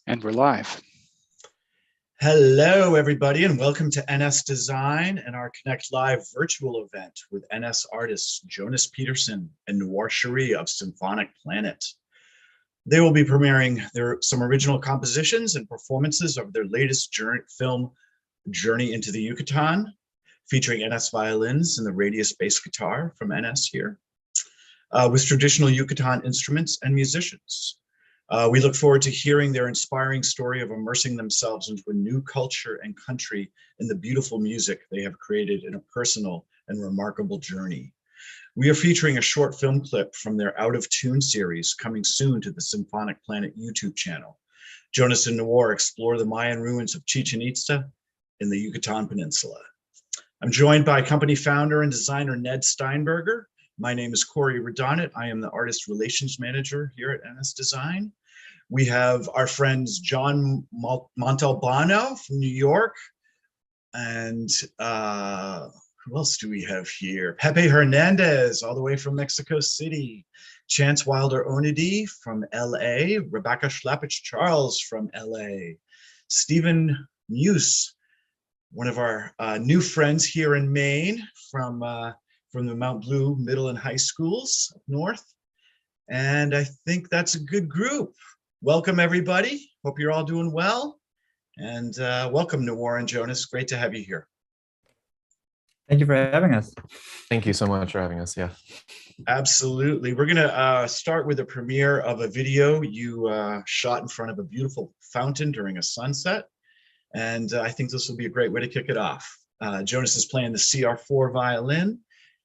And we're live. Hello, everybody, and welcome to NS Design and our ConnectLIVE virtual event with NS artists Jonas Petersen and Noor Che'ree of Symphonic Planet. They will be premiering some original compositions and performances of their latest film, Journey into the Yucatan, featuring NS violins and the radius bass guitar from NS here, with traditional Yucatan instruments and musicians. We look forward to hearing their inspiring story of immersing themselves into a new culture and country in the beautiful music they have created in a personal and remarkable journey. We are featuring a short film clip from their Out of Tune series coming soon to the Symphonic Planet YouTube channel. Jonas and Noor explore the Mayan ruins of Chichen Itza in the Yucatan Peninsula. I'm joined by company founder and designer Ned Steinberger. My name is Corey Redonnet. I am the Artist Relations Manager here at NS Design. We have our friends John Montalbano from New York. And who else do we have here? Pepe Hernandez, all the way from Mexico City. Chance Wilder Onidi from LA. Rebecca Schlappich Charles from LA. Stephen Muse, one of our new friends here in Maine from the Mount Blue Middle and High Schools up north. And I think that's a good group. Welcome, everybody. Hope you're all doing well. And welcome, Noor and Jonas. Great to have you here. Thank you for having us. Thank you so much for having us. Yeah. Absolutely. We're going to start with a premiere of a video you shot in front of a beautiful fountain during a sunset. And I think this will be a great way to kick it off. Jonas is playing the CR4 violin,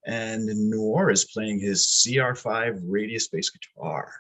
and Noor is playing his CR5 radius bass guitar.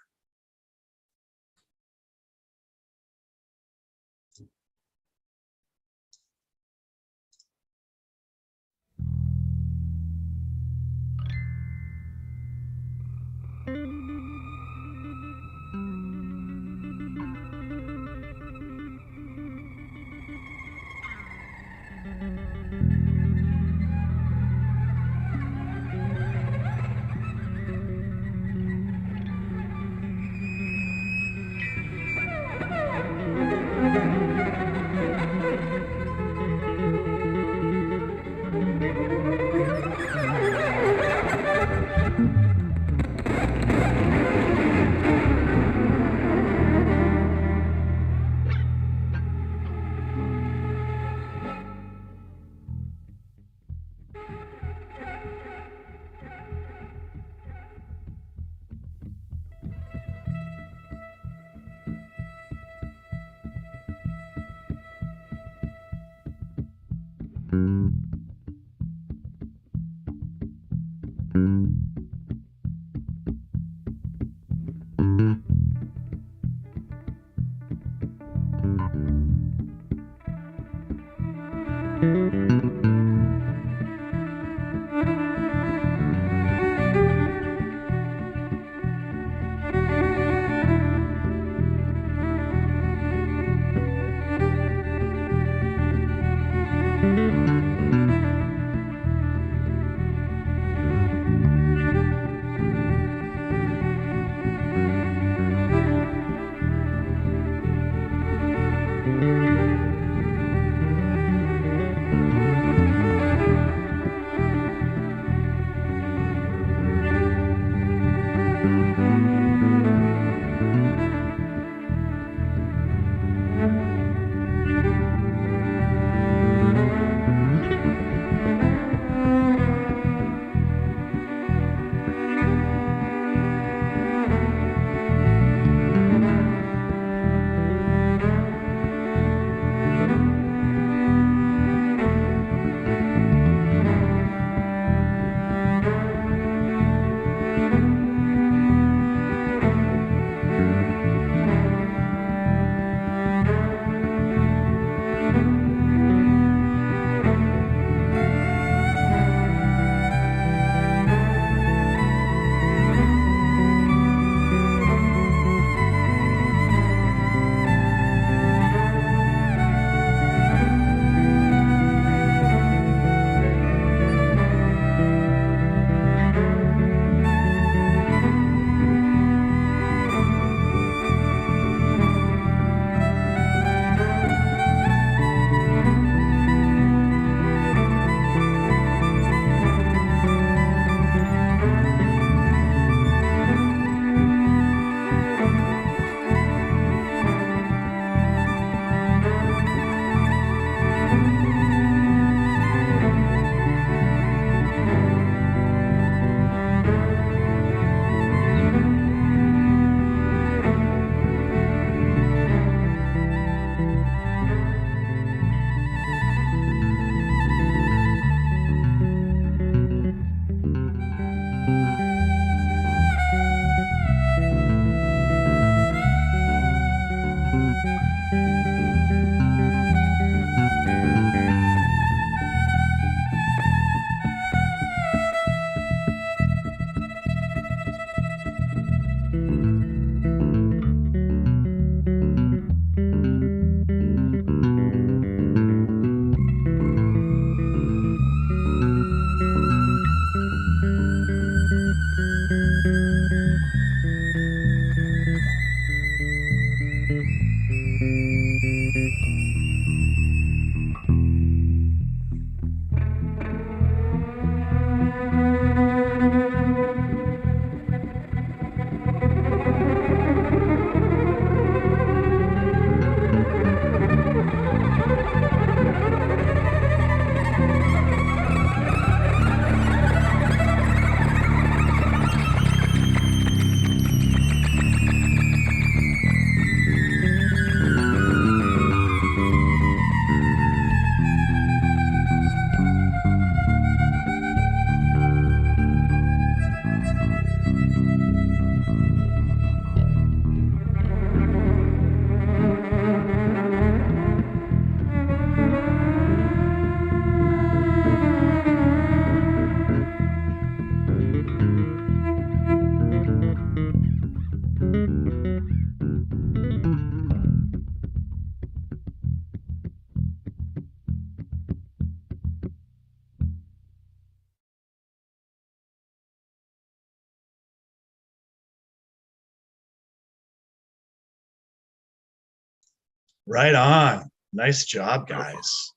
Right on. Nice job, guys.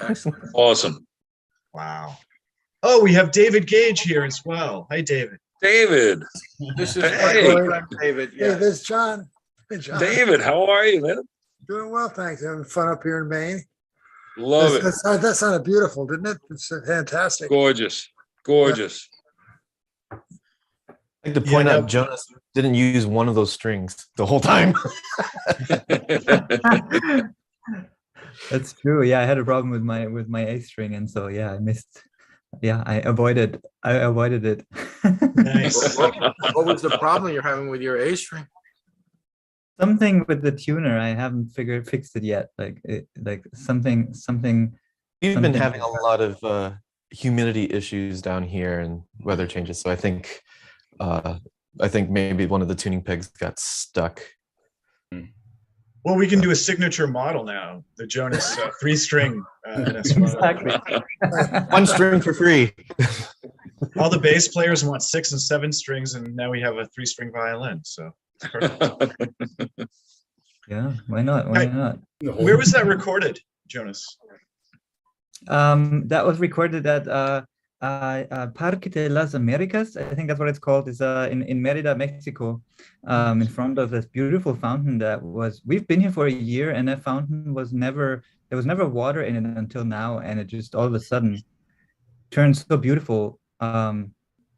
Excellent. Awesome. Wow. Oh, we have David Gage here as well. Hi, David. David. This is Hey. my good friend, David. Hey, Yeah. this is John. Hey, John. David, how are you, man? Doing well, thanks. Having fun up here in Maine. Love it. That sounded beautiful, didn't it? It's fantastic. Gorgeous. Gorgeous. I'd like to point Yeah. out Jonas didn't use one of those strings the whole time. That's true. Yeah, I had a problem with my A string, and so yeah, I missed. Yeah, I avoided it. Nice. What was the problem you're having with your A string? Something with the tuner. I haven't fixed it yet. Like something. We've been Something having a like that. lot of humidity issues down here and weather changes. So I think maybe one of the tuning pegs got stuck. Well, we can do a signature model now, the Jonas 3-string NS model. Exactly. One string for free. All the bass players want 6 and 7 strings, and now we have a 3-string violin. So it's perfect. Yeah, why not? Why not? Where was that recorded, Jonas? That was recorded at Parque de las Americas. I think that's what it's called. It's in Merida, Mexico, in front of this beautiful fountain we've been here for a year, and that fountain there was never water in it until now, and it just all of a sudden turned so beautiful.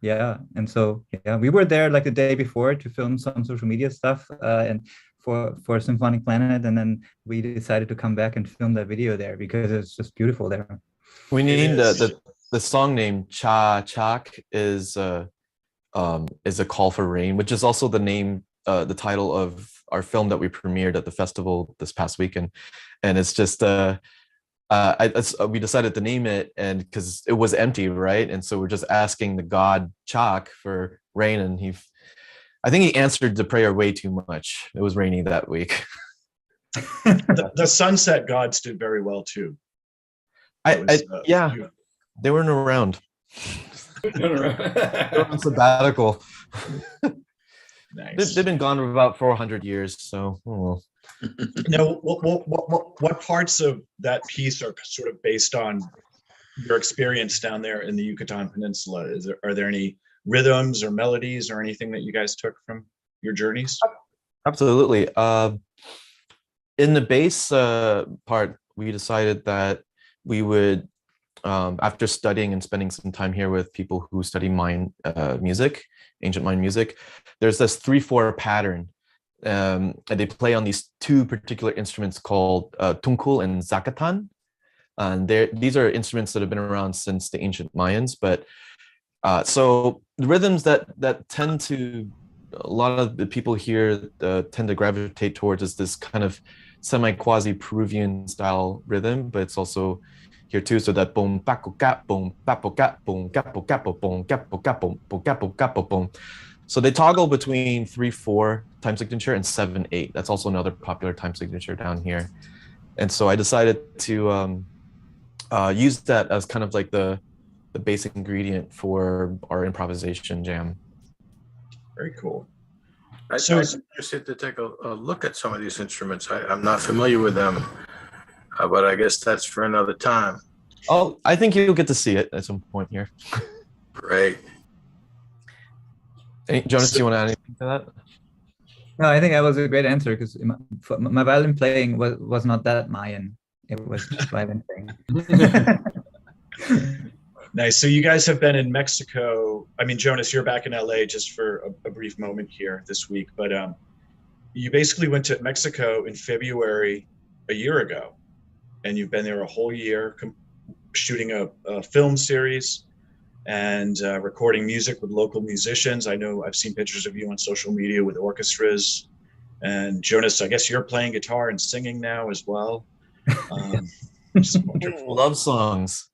Yeah, and so yeah, we were there like the day before to film some social media stuff and for Symphonic Planet, and then we decided to come back and film that video there because it's just beautiful there. We need is. the song name Cha Chak is a call for rain, which is also the name, the title of our film that we premiered at the festival this past weekend. And it's just we decided to name it, and because it was empty, right? And so we're just asking the god Chak for rain, and I think he answered the prayer way too much. It was rainy that week. The sunset gods did very well too. Yeah, they weren't around. They were on sabbatical. Nice. They've been gone for about 400 years, so oh well. Now, what parts of that piece are sort of based on your experience down there in the Yucatan Peninsula? Are there any rhythms or melodies or anything that you guys took from your journeys? Absolutely. In the bass part, we decided that we would, after studying and spending some time here with people who study Mayan music, ancient Mayan music, there's this 3/4 pattern. And they play on these two particular instruments called tunkul and zakatan. And these are instruments that have been around since the ancient Mayans. But so the rhythms that tend to, a lot of the people here tend to gravitate towards is this kind of semi-quasi Peruvian style rhythm, but it's also here too. So that boom, paco cap, boom, papo cap, boom, capo capo, boom, capo capo, boom, capo capo, boom. So they toggle between 3/4 time signature and 7/8. That's also another popular time signature down here. And so I decided to use that as kind of like the basic ingredient for our improvisation jam. Very cool. I'm So- interested to take a look at some of these instruments. I'm not familiar with them, but I guess that's for another time. Oh, I think you'll get to see it at some point here. Great. Hey, Jonas, do you want to add anything to that? No, I think that was a great answer because my violin playing was not that Mayan. It was just violin playing. Nice. So you guys have been in Mexico. I mean, Jonas, you're back in LA just for a brief moment here this week, but you basically went to Mexico in February a year ago, and you've been there a whole year shooting a film series and recording music with local musicians. I know I've seen pictures of you on social media with orchestras. And Jonas, I guess you're playing guitar and singing now as well. Just wonderful. Love songs.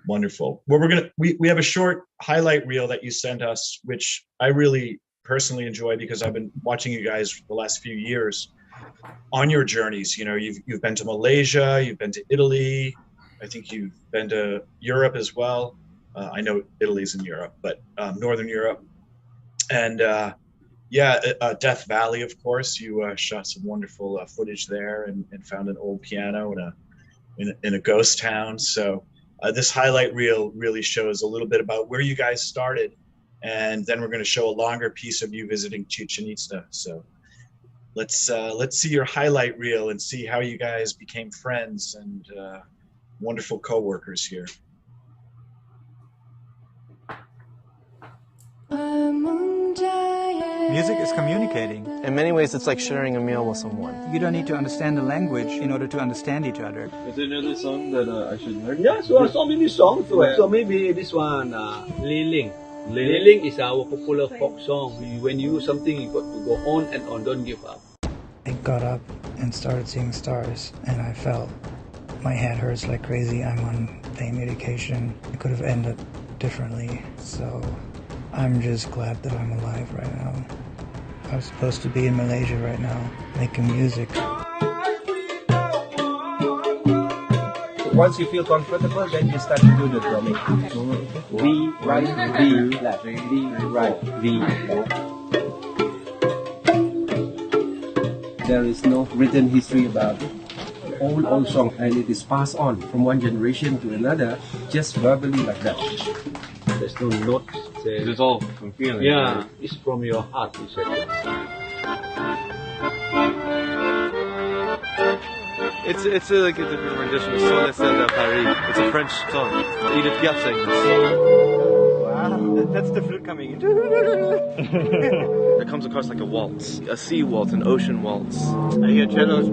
Wonderful. Well, we have a short highlight reel that you sent us, which I really personally enjoy because I've been watching you guys for the last few years on your journeys. You know, you've been to Malaysia, you've been to Italy. I think you've been to Europe as well. I know Italy's in Europe, but Northern Europe. And Yeah, Death Valley, of course. You shot some wonderful footage there and found an old piano in a ghost town. So this highlight reel really shows a little bit about where you guys started, and then we're going to show a longer piece of you visiting Chichen Itza. So let's see your highlight reel and see how you guys became friends and wonderful co-workers here. Music is communicating. In many ways, it's like sharing a meal with someone. You don't need to understand the language in order to understand each other. Is there another song that I should learn? Yeah, so many songs. So maybe this one, Liling. Liling is our popular folk song. When you do something, you got to go on and on, don't give up. I got up and started seeing stars, and I felt my head hurts like crazy. I'm on pain medication. It could have ended differently, so I'm just glad that I'm alive right now. I was supposed to be in Malaysia right now, making music. Once you feel comfortable, then you start to do the drumming. V, right, V, left, V, right, V, left. There is no written history about it. Old song, and it is passed on from one generation to another, just verbally like that. There's no notes. It's all from feeling. Yeah, it's from your heart, you said. It's like a different rendition of Soleil de Paris. It's a French song. Edith Piaf sang this. Wow, that's the flute coming in. It comes across like a waltz, a sea waltz, an ocean waltz. I hear cellos.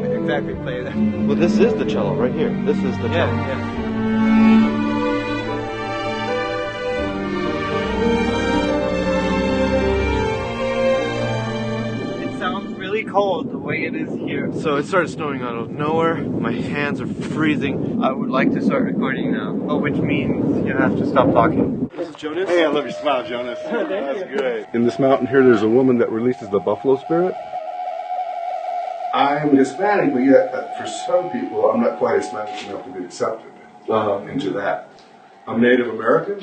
Exactly, play that. Well, this is the cello right here. This is the cello. Yeah. Really cold the way it is here. So it started snowing out of nowhere. My hands are freezing. I would like to start recording now. Oh, which means you have to stop talking. This is Jonas. Hey, I love your smile, Jonas. That's good. In this mountain here, there's a woman that releases the buffalo spirit. I'm Hispanic, but yet for some people, I'm not quite Hispanic enough to be accepted into that. I'm Native American,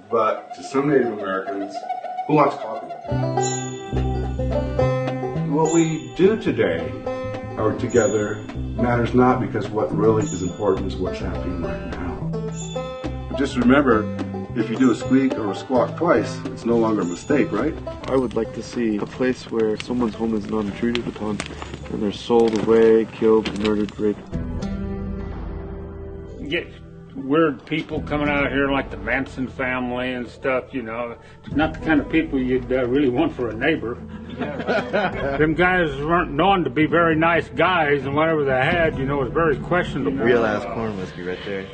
but to some Native Americans, who wants coffee? What we do today, or together, matters not because what really is important is what's happening right now. But just remember, if you do a squeak or a squawk twice, it's no longer a mistake, right? I would like to see a place where someone's home is not intruded upon and they're sold away, killed, murdered, raped. Get weird people coming out here like the Manson family and stuff, you know. Not the kind of people you'd really want for a neighbor. Them guys weren't known to be very nice guys, and whatever they had, you know, was very questionable. Real ass corn whiskey right there.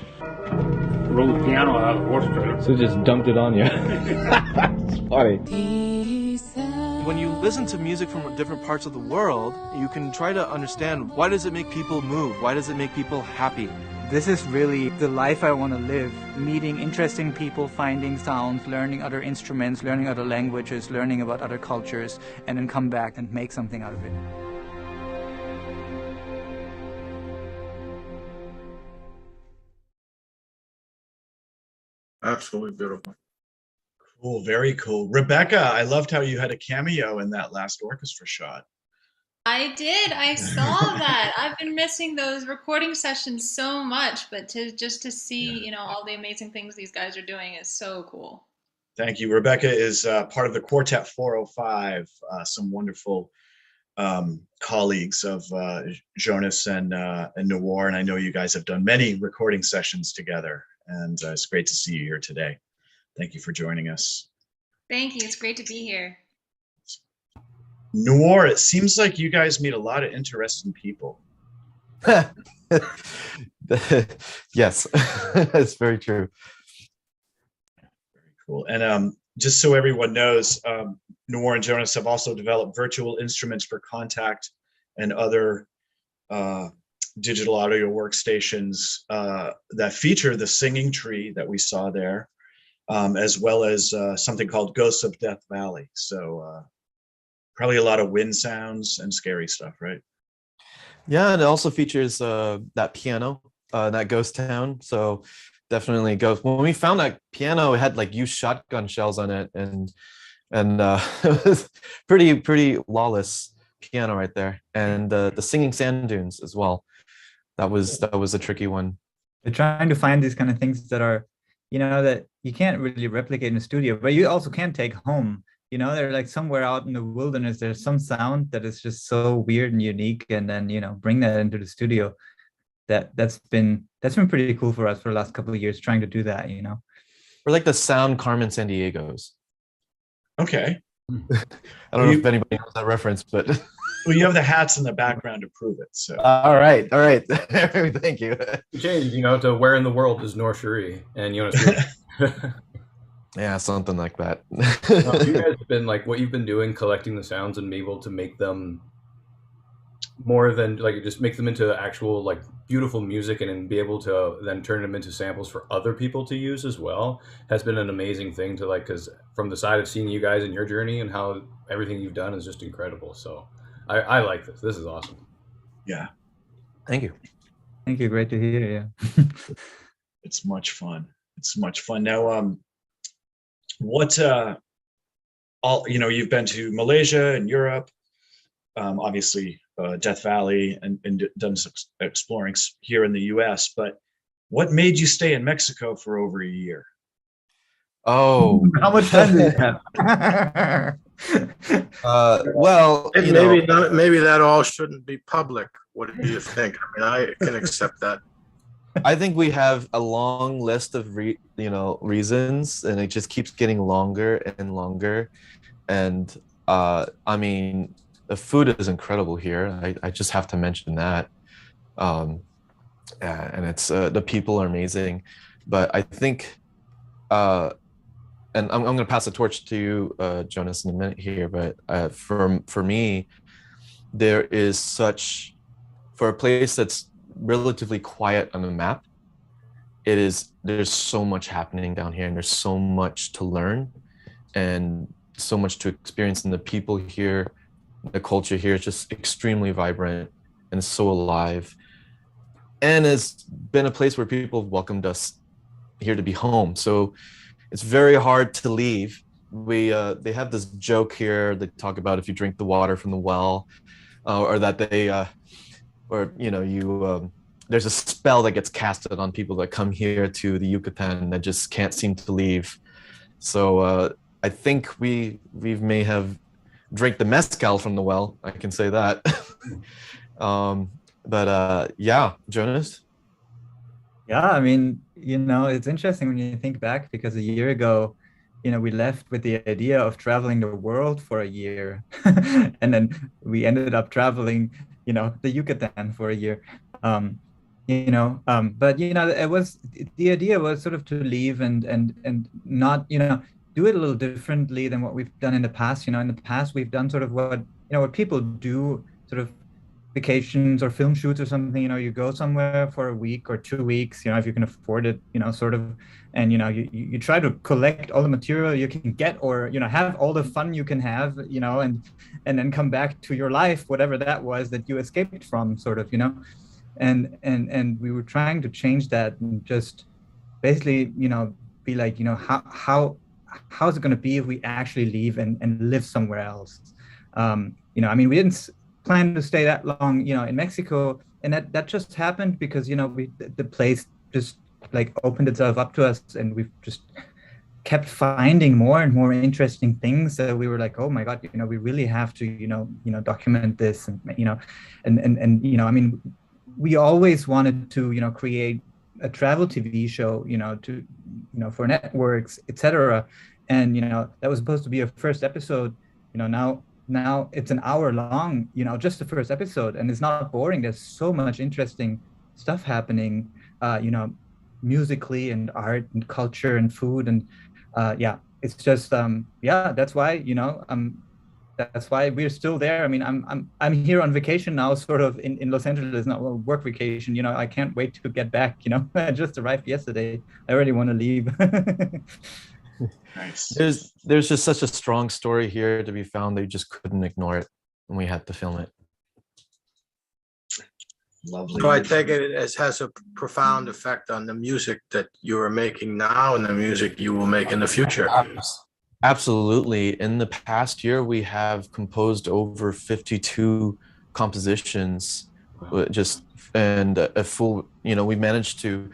Rolled the piano out of the horse trailer. So just dumped it on you. It's funny. When you listen to music from different parts of the world, you can try to understand, why does it make people move? Why does it make people happy? This is really the life I want to live. Meeting interesting people, finding sounds, learning other instruments, learning other languages, learning about other cultures, and then come back and make something out of it. Absolutely beautiful. Cool, very cool. Rebecca, I loved how you had a cameo in that last orchestra shot. I did. I saw that. I've been missing those recording sessions so much, but to see, you know, all the amazing things these guys are doing is so cool. Thank you. Rebecca is part of the Quartet 405, some wonderful colleagues of Jonas and Noor, and I know you guys have done many recording sessions together, and it's great to see you here today. Thank you for joining us. Thank you. It's great to be here. Noor, it seems like you guys meet a lot of interesting people. Yes, that's very true. Very cool. And just so everyone knows, Noor and Jonas have also developed virtual instruments for Contact and other digital audio workstations that feature the singing tree that we saw there, as well as something called Ghosts of Death Valley. So probably a lot of wind sounds and scary stuff, right? Yeah, and it also features that piano, that ghost town. So definitely ghost. When we found that piano, it had like used shotgun shells on it, and and it was pretty lawless piano right there, and the singing sand dunes as well. That was a tricky one. They're trying to find these kind of things that are, that you can't really replicate in the studio, but you also can't take home. They're like somewhere out in the wilderness, there's some sound that is just so weird and unique, and then bring that into the studio. That's been pretty cool for us for the last couple of years, trying to do that. We're like the sound Carmen Sandiegos. Okay. I don't know if anybody knows that reference, but well, you have the hats in the background to prove it. So all right. Thank you. Change, to where in the world is Noor Che'ree and Jonas Petersen? Yeah, something like that. You guys have been like what you've been doing, collecting the sounds and be able to make them more than like just make them into actual like beautiful music, and then be able to then turn them into samples for other people to use as well, has been an amazing thing to like, because from the side of seeing you guys and your journey and how everything you've done is just incredible. So I like this. This is awesome. Yeah. Thank you. Thank you. Great to hear. Yeah. It's much fun. Now, what you've been to Malaysia and Europe, obviously Death Valley, and done some exploring here in the US, but what made you stay in Mexico for over a year? Oh, how much time do you have? Well, maybe that all shouldn't be public. What do you think? I mean, I can accept that. I think we have a long list of reasons, and it just keeps getting longer and longer. And I mean, the food is incredible here. I just have to mention that. And it's the people are amazing. But I think, and I'm going to pass the torch to you, Jonas, in a minute here. But for me, there is for a place that's relatively quiet on the map, there's so much happening down here, and there's so much to learn and so much to experience. And the people here, the culture here is just extremely vibrant and so alive, and it's been a place where people have welcomed us here to be home. So it's very hard to leave. They have this joke here. They talk about if you drink the water from the well, or that there's a spell that gets casted on people that come here to the Yucatan that just can't seem to leave. So I think we may have drank the mezcal from the well. I can say that. But yeah, Jonas. Yeah, I mean, it's interesting when you think back, because a year ago, we left with the idea of traveling the world for a year, and then we ended up traveling, the Yucatan for a year. But it was, the idea was sort of to leave and not, do it a little differently than what we've done in the past. In the past, we've done sort of what people do, sort of vacations or film shoots or something. You go somewhere for a week or 2 weeks, if you can afford it, sort of, and you try to collect all the material you can get, or have all the fun you can have, and then come back to your life, whatever that was that you escaped from, sort of, and we were trying to change that, and just basically be like, how's it going to be if we actually leave and live somewhere else? I mean, we didn't plan to stay that long, in Mexico, and that just happened because the place just like opened itself up to us, and we've just kept finding more and more interesting things that we were like, oh my god, we really have to document this, and I mean, we always wanted to create a travel TV show, for networks, etc. And that was supposed to be a first episode. Now it's an hour long, just the first episode, and it's not boring. There's so much interesting stuff happening, musically, and art and culture and food, and it's just that's why that's why we're still there. I mean, I'm here on vacation now, sort of in Los Angeles, not a work vacation. I can't wait to get back. I just arrived yesterday. I already want to leave. Nice. There's just such a strong story here to be found. They just couldn't ignore it, and we had to film it. Lovely. So I take it has a profound effect on the music that you are making now and the music you will make in the future. Absolutely. In the past year, we have composed over 52 compositions, just and a full, we managed to,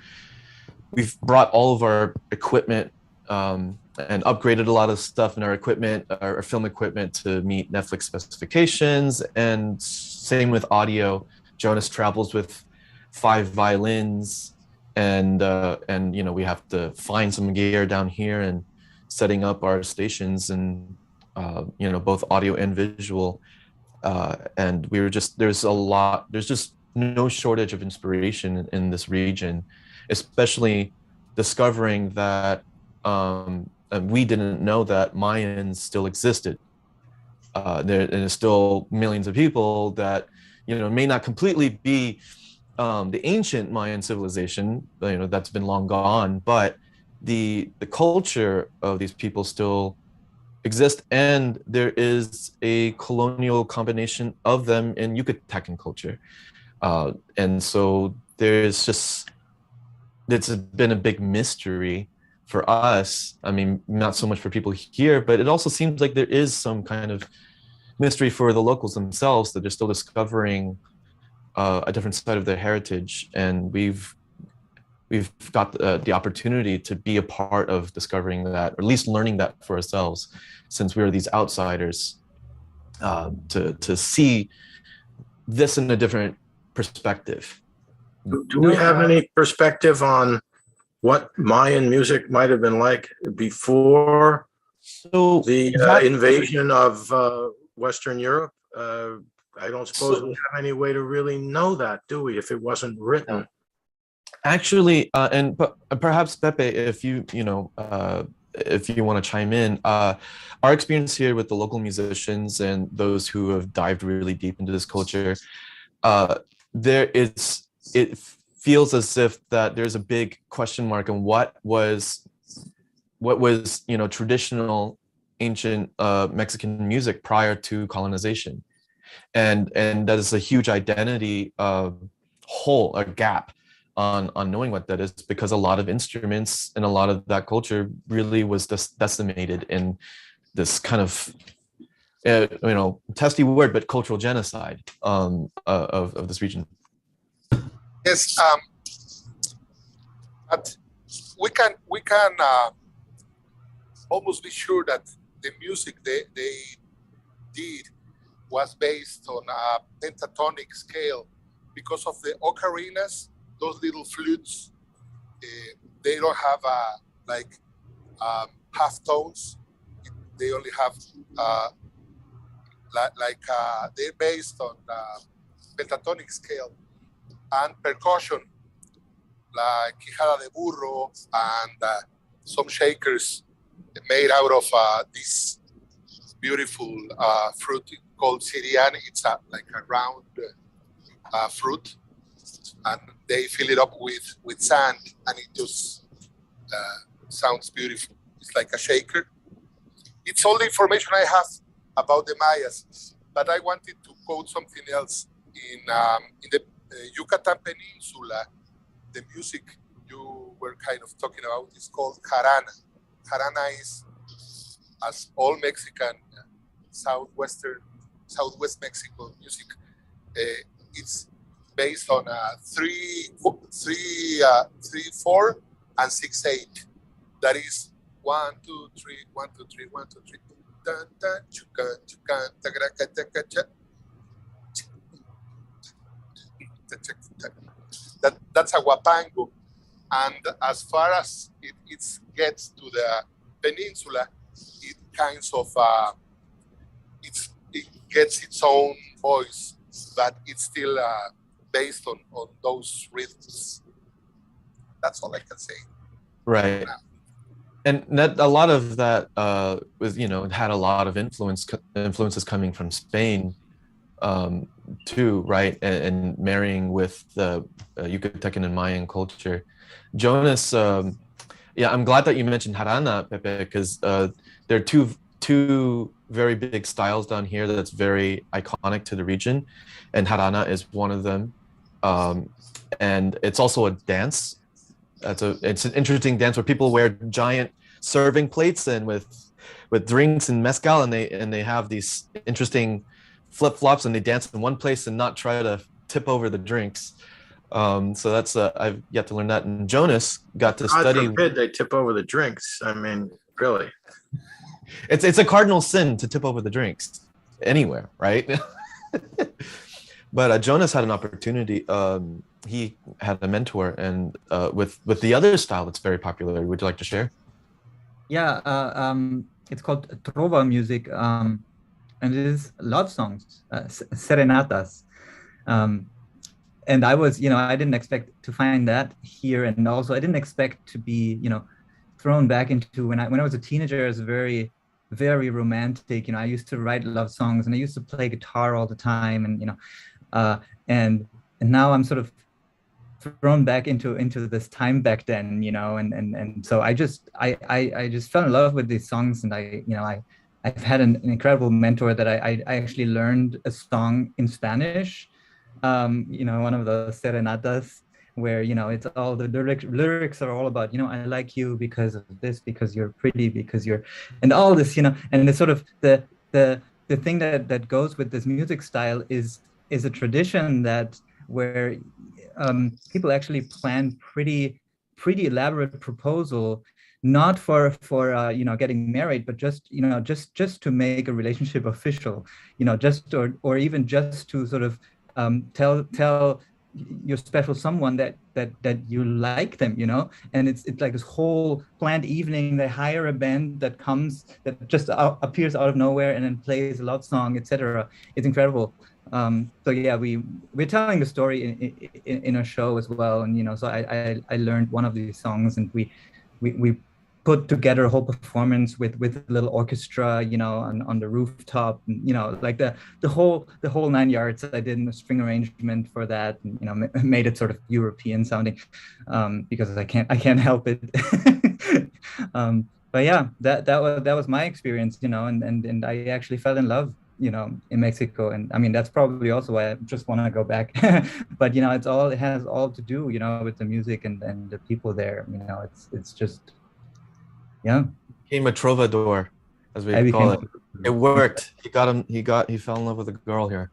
we've brought all of our equipment and upgraded a lot of stuff in our equipment, our film equipment to meet Netflix specifications. And same with audio. Jonas travels with 5 violins and we have to find some gear down here and setting up our stations and both audio and visual, and we were just there's just no shortage of inspiration in this region, especially discovering that we didn't know that Mayans still existed. There's still millions of people that may not completely be the ancient Mayan civilization, that's been long gone, but the culture of these people still exist, and there is a colonial combination of them in Yucatan culture, and so it's been a big mystery for us. I mean, not so much for people here, but it also seems like there is some kind of mystery for the locals themselves, that they're still discovering a different side of their heritage, and we've got the opportunity to be a part of discovering that, or at least learning that for ourselves, since we are these outsiders, to see this in a different perspective. Do we have any perspective on what Mayan music might have been like before the invasion of Western Europe? I don't suppose we have any way to really know that, do we, if it wasn't written? Actually, but perhaps Pepe, if you want to chime in, our experience here with the local musicians and those who have dived really deep into this culture, it feels as if that there's a big question mark on what was traditional ancient Mexican music prior to colonization, and that is a huge identity hole, a gap on knowing what that is, because a lot of instruments and a lot of that culture really was just decimated in this kind of testy word, but cultural genocide of this region. Yes, but we can almost be sure that the music they did was based on a pentatonic scale, because of the ocarinas, those little flutes. They don't have half tones. They only have they're based on pentatonic scale, and percussion like quijada de burro and some shakers made out of this beautiful fruit called sirian. It's like a round fruit, and they fill it up with sand, and it just sounds beautiful. It's like a shaker. It's all the information I have about the Mayas, but I wanted to quote something else. In the Yucatan Peninsula, the music you were kind of talking about is called jarana. Jarana is, as all Mexican, Southwest Mexico music, it's based on 3/4 and 6/8. That is 1 2 3 1 2 3 1 2 3. Dun, dun, chuka, chuka, tagraka, taka, cha. That's a huapango, and as far as it gets to the peninsula, it kinds of it gets its own voice, but it's still based on those rhythms. That's all I can say. Right. And that a lot of that was, had a lot of influences coming from Spain too, right? And marrying with the Yucatecan and Mayan culture. Jonas, I'm glad that you mentioned jarana, Pepe, because there are two very big styles down here that's very iconic to the region, and jarana is one of them. And it's also a dance. It's an interesting dance where people wear giant serving plates, and with with drinks and mezcal, and they have these interesting flip-flops, and they dance in one place and not try to tip over the drinks. So that's I've yet to learn that. And Jonas got to study. God forbid they tip over the drinks. I mean, really. It's a cardinal sin to tip over the drinks anywhere, right? But Jonas had an opportunity. He had a mentor, and with the other style that's very popular. Would you like to share? Yeah, it's called trova music, and it is love songs, serenatas. And I was, I didn't expect to find that here, and also I didn't expect to be, thrown back into when I was a teenager. I was very, very romantic. I used to write love songs, and I used to play guitar all the time, and and now I'm sort of thrown back into this time back then, and so I just fell in love with these songs, and I've had an incredible mentor that I actually learned a song in Spanish, one of the serenatas where, it's all the lyrics are all about, I like you because of this, because you're pretty, because you're, and all this, and it's sort of the thing that goes with this music style is a tradition where people actually plan pretty elaborate proposal, not for getting married, but just to make a relationship official, just or even just to sort of tell your special someone that you like them, and it's like this whole planned evening. They hire a band that just appears out of nowhere and then plays a love song, etc. It's incredible. So yeah, we're telling the story in a show as well, and so I learned one of these songs, and we put together a whole performance with a little orchestra, on the rooftop, and, like the whole 9 yards. I did a string arrangement for that, and, made it sort of European sounding, because I can't help it. But yeah, that was my experience, and I actually fell in love, in Mexico. And I mean, that's probably also why I just want to go back. But, it has all to do, with the music and the people there. It's just, yeah. Became a trovador, as we call it. It worked. He fell in love with a girl here.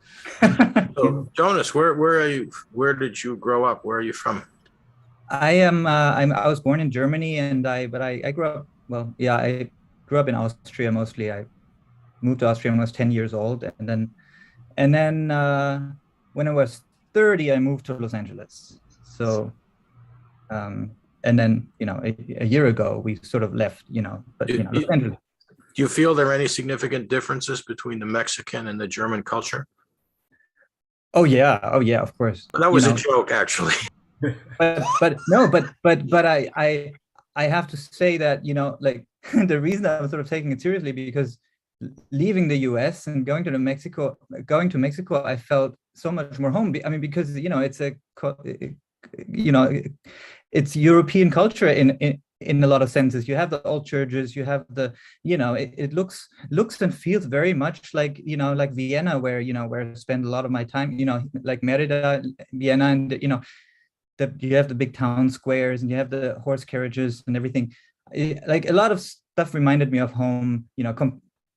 So, Jonas, where are you? Where did you grow up? Where are you from? I was born in Germany, but I grew up, I grew up in Austria mostly. I moved to Austria when I was 10 years old, and then when I was 30, I moved to Los Angeles. So and then, a year ago, we sort of left, but, Los Angeles. Do you feel there are any significant differences between the Mexican and the German culture? Oh yeah, of course. That was a joke, actually. But I have to say that, like the reason I'm sort of taking it seriously, because leaving the US and going to Mexico, I felt so much more home. I mean, because, it's European culture in a lot of senses. You have the old churches, you have the, it looks and feels very much like, like Vienna, where I spend a lot of my time, like Merida, Vienna, and, you have the big town squares, and you have the horse carriages and everything. Like a lot of stuff reminded me of home,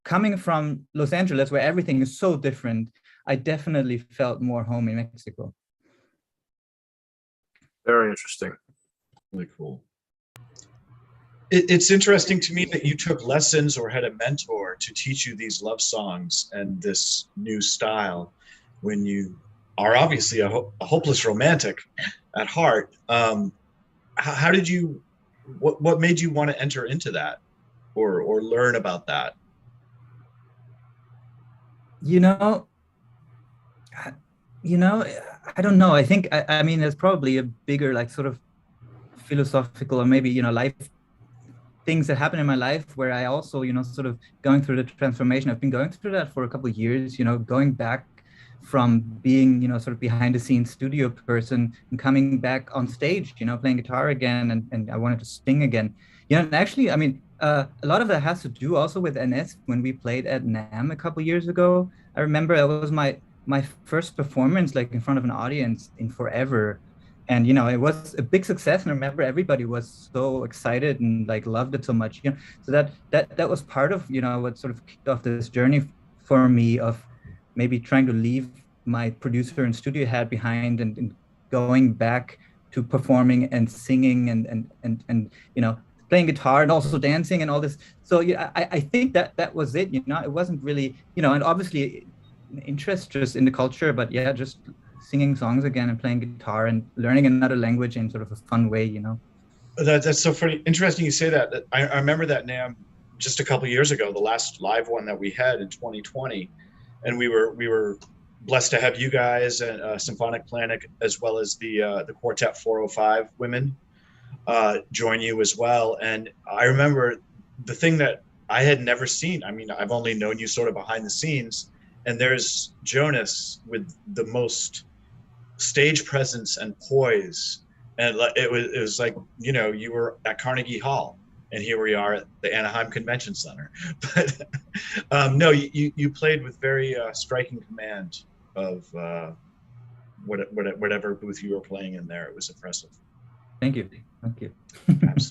coming from Los Angeles, where everything is so different. I definitely felt more home in Mexico. Very interesting. Really cool. It's interesting to me that you took lessons or had a mentor to teach you these love songs and this new style when you are obviously a hopeless romantic at heart. How did you, what made you want to enter into that or learn about that? I don't know. I think, I mean, there's probably a bigger, like, sort of philosophical, or maybe, life things that happen in my life where I also, sort of going through the transformation. I've been going through that for a couple of years, going back from being, sort of behind the scenes studio person and coming back on stage, playing guitar again. And I wanted to sing again. And actually, I mean, a lot of that has to do also with NS. When we played at NAMM a couple of years ago, I remember that was my first performance, like in front of an audience in forever. And you know, it was a big success, and I remember everybody was so excited and like loved it so much, you know. So that was part of, you know, what sort of kicked off this journey for me of maybe trying to leave my producer and studio hat behind, and going back to performing and singing and you know, playing guitar and also dancing and all this. So yeah, I think that was it, you know. It wasn't really, you know, and obviously interest just in the culture, but yeah, just singing songs again and playing guitar and learning another language in sort of a fun way, you know. That's so funny. Interesting you say that. I remember that, Nam, just a couple of years ago, the last live one that we had in 2020, and we were blessed to have you guys and Symphonic Planet, as well as the Quartet 405 women join you as well. And I remember the thing that I had never seen. I mean, I've only known you sort of behind the scenes, and there's Jonas with the most stage presence and poise, and it was like, you know, you were at Carnegie Hall, and here we are at the Anaheim Convention Center. But no, you played with very striking command of whatever booth you were playing in there. It was impressive. Thank you. Thank you.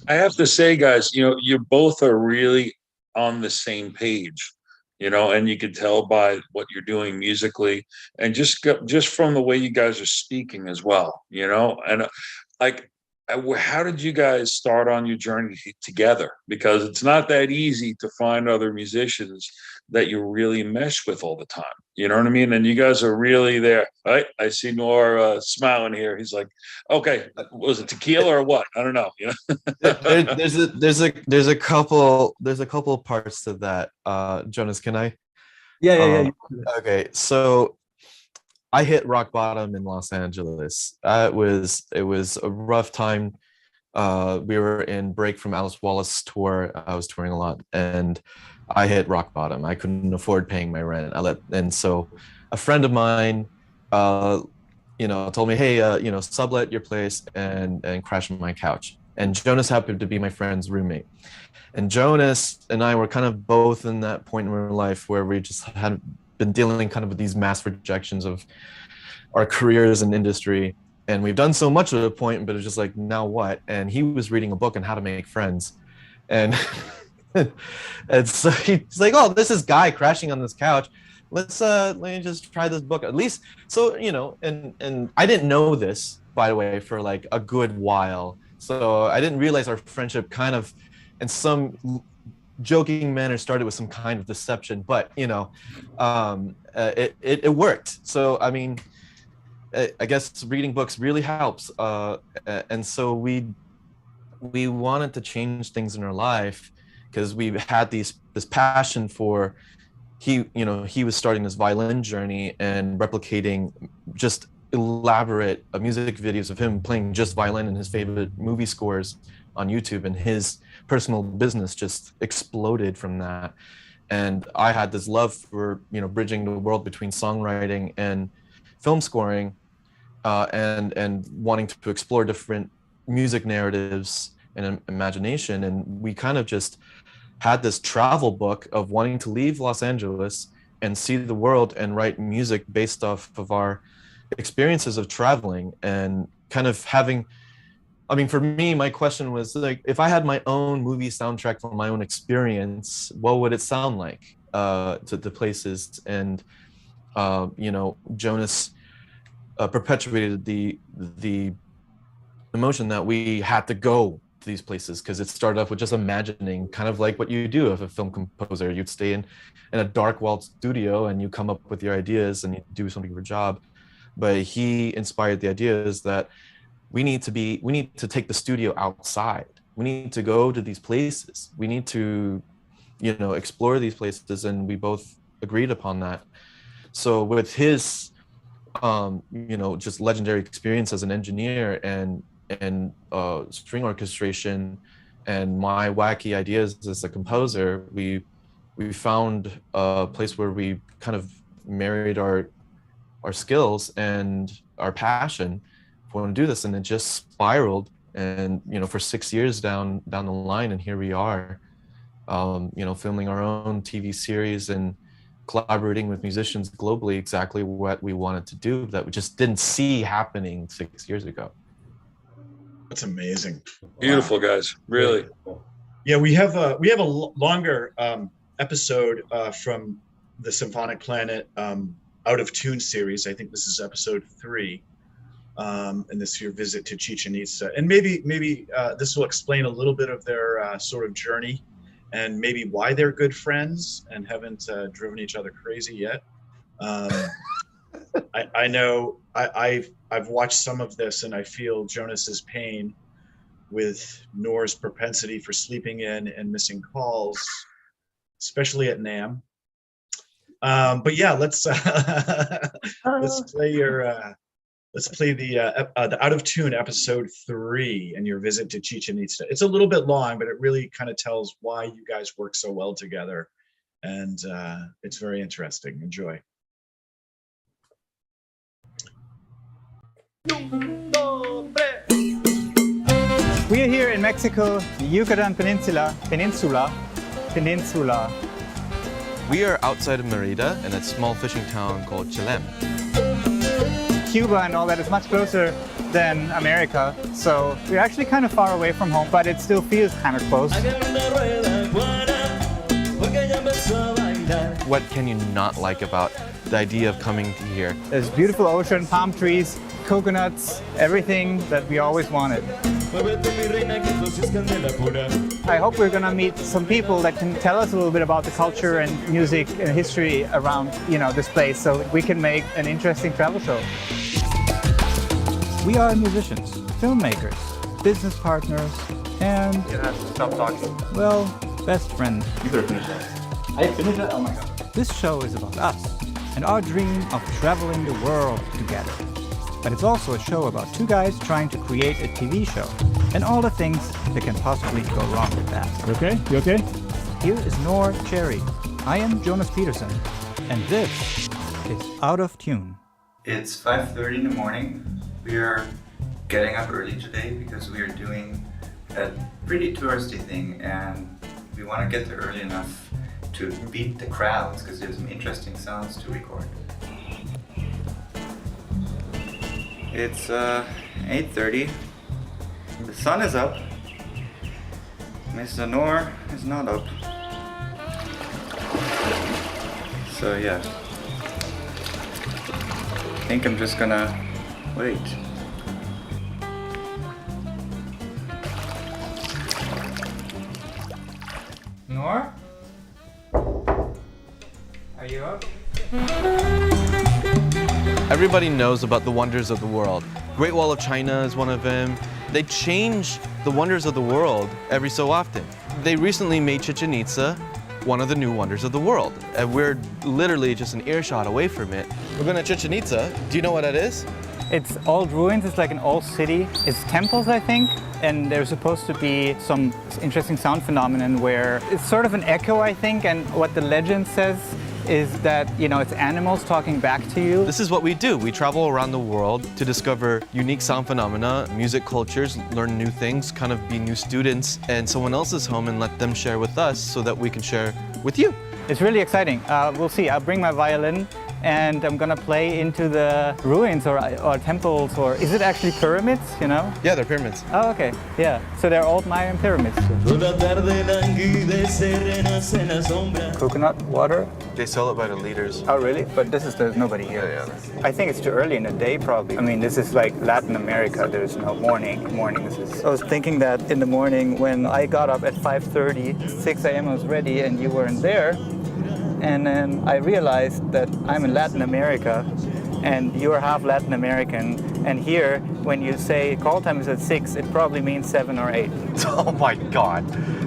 I have to say, guys, you know, you both are really on the same page, you know, and you can tell by what you're doing musically, and just from the way you guys are speaking as well, you know. And like, how did you guys start on your journey together? Because it's not that easy to find other musicians that you really mesh with all the time. You know what I mean? And you guys are really there. Right? I see Noor smiling here. He's like, okay, was it tequila or what? I don't know. You know? there's a couple parts to that. Jonas, can I? Yeah. Okay, so I hit rock bottom in Los Angeles. It was a rough time. We were in break from Alice Wallace tour. I was touring a lot, and I hit rock bottom. I couldn't afford paying my rent. And so a friend of mine, you know, told me, hey, you know, sublet your place and crash on my couch. And Jonas happened to be my friend's roommate. And Jonas and I were kind of both in that point in our life where we just had been dealing kind of with these mass rejections of our careers and industry. And we've done so much to the point, but it's just like, now what? And he was reading a book on how to make friends. And, and so he's like, oh, this is Guy crashing on this couch. Let me just try this book at least. So, you know, and I didn't know this, by the way, for like a good while. So I didn't realize our friendship kind of, in some joking manner, started with some kind of deception, but you know, it worked. So I mean, I guess reading books really helps, and so we wanted to change things in our life because we had this passion for, he was starting this violin journey and replicating just elaborate music videos of him playing just violin and his favorite movie scores on YouTube, and his personal business just exploded from that. And I had this love for, you know, bridging the world between songwriting and film scoring, and wanting to explore different music narratives and imagination. And we kind of just had this travel book of wanting to leave Los Angeles and see the world and write music based off of our experiences of traveling, and kind of having, I mean, for me, my question was like, if I had my own movie soundtrack from my own experience, what would it sound like to the places? And you know, Jonas perpetuated the emotion that we had to go to these places, because it started off with just imagining, kind of like what you do as a film composer. You'd stay in a dark walled studio and you come up with your ideas and you do something for your job. But he inspired the ideas that we need to take the studio outside. We need to go to these places. We need to, you know, explore these places, and we both agreed upon that. So with his, you know, just legendary experience as an engineer and string orchestration, and my wacky ideas as a composer, we found a place where we kind of married our skills and our passion want to do this, and it just spiraled. And you know, for 6 years down the line, and here we are, you know, filming our own TV series and collaborating with musicians globally, exactly what we wanted to do that we just didn't see happening 6 years ago. That's amazing. Beautiful, guys. Really. Yeah, we have a longer episode from the Symphonic Planet Out of Tune series. I think this is episode 3. And this your visit to Chichen Itza, and maybe this will explain a little bit of their sort of journey, and maybe why they're good friends and haven't driven each other crazy yet. I know I've watched some of this, and I feel Jonas's pain with Noor's propensity for sleeping in and missing calls, especially at NAMM. But yeah, let's play the Out of Tune episode 3 and your visit to Chichen Itza. It's a little bit long, but it really kind of tells why you guys work so well together, and it's very interesting. Enjoy. We are here in Mexico, the Yucatan Peninsula. We are outside of Merida in a small fishing town called Chelem. Cuba and all that is much closer than America, so we're actually kind of far away from home, but it still feels kind of close. What can you not like about the idea of coming to here? There's beautiful ocean, palm trees, coconuts, everything that we always wanted. I hope we're gonna meet some people that can tell us a little bit about the culture and music and history around, this place, so we can make an interesting travel show. We are musicians, filmmakers, business partners, and Stop talking. well, best friends. You better finish that. I finished it? Oh my god. This show is about us and our dream of traveling the world together. But it's also a show about 2 guys trying to create a TV show and all the things that can possibly go wrong with that. You okay? You okay? Here is Noor Che'ree. I am Jonas Petersen, and this is Out of Tune. It's 5:30 in the morning. We are getting up early today because we are doing a pretty touristy thing, and we want to get there early enough to beat the crowds because there's some interesting sounds to record. It's 8:30. The sun is up. Mr. Noor is not up. So yeah. I think I'm just gonna wait. Noor? Are you up? Everybody knows about the wonders of the world. Great Wall of China is one of them. They change the wonders of the world every so often. They recently made Chichen Itza one of the new wonders of the world, and we're literally just an earshot away from it. We're going to Chichen Itza. Do you know what that is? It's old ruins. It's like an old city. It's temples, I think, and there's supposed to be some interesting sound phenomenon where it's sort of an echo, I think, and what the legend says is that, it's animals talking back to you. This is what we do. We travel around the world to discover unique sound phenomena, music cultures, learn new things, kind of be new students in someone else's home and let them share with us so that we can share with you. It's really exciting. We'll see. I'll bring my violin and I'm gonna play into the ruins or temples, or is it actually pyramids, Yeah, they're pyramids. Oh, okay. Yeah. So they're old Mayan pyramids. Coconut water? They sell it by the liters. Oh, really? But there's nobody here. Yeah. I think it's too early in the day, probably. I mean, this is like Latin America. There's no morning. I was thinking that in the morning when I got up at 5:30, 6 a.m. I was ready and you weren't there. And then I realized that I'm in Latin America and you're half Latin American. And here, when you say call time is at 6, it probably means 7 or 8. Oh my God.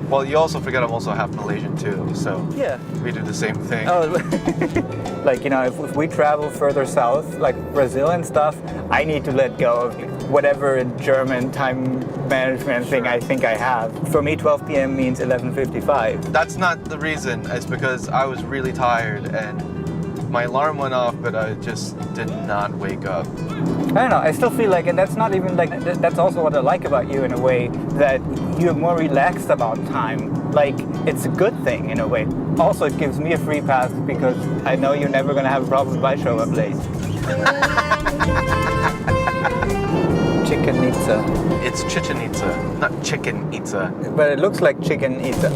Well, you also forget I'm also half Malaysian too, so yeah, we do the same thing. Oh, like, if we travel further south, like Brazil and stuff, I need to let go of whatever German time management thing I think I have. For me, 12 p.m. means 11:55. That's not the reason. It's because I was really tired and my alarm went off, but I just did not wake up. I don't know, I still feel like, and that's not even like, that's also what I like about you in a way, that you're more relaxed about time. Like, it's a good thing in a way. Also, it gives me a free pass because I know you're never gonna have a problem if I show up late. Chichen Itza. It's Chichen Itza, not Chicken Itza. But it looks like Chichen Itza.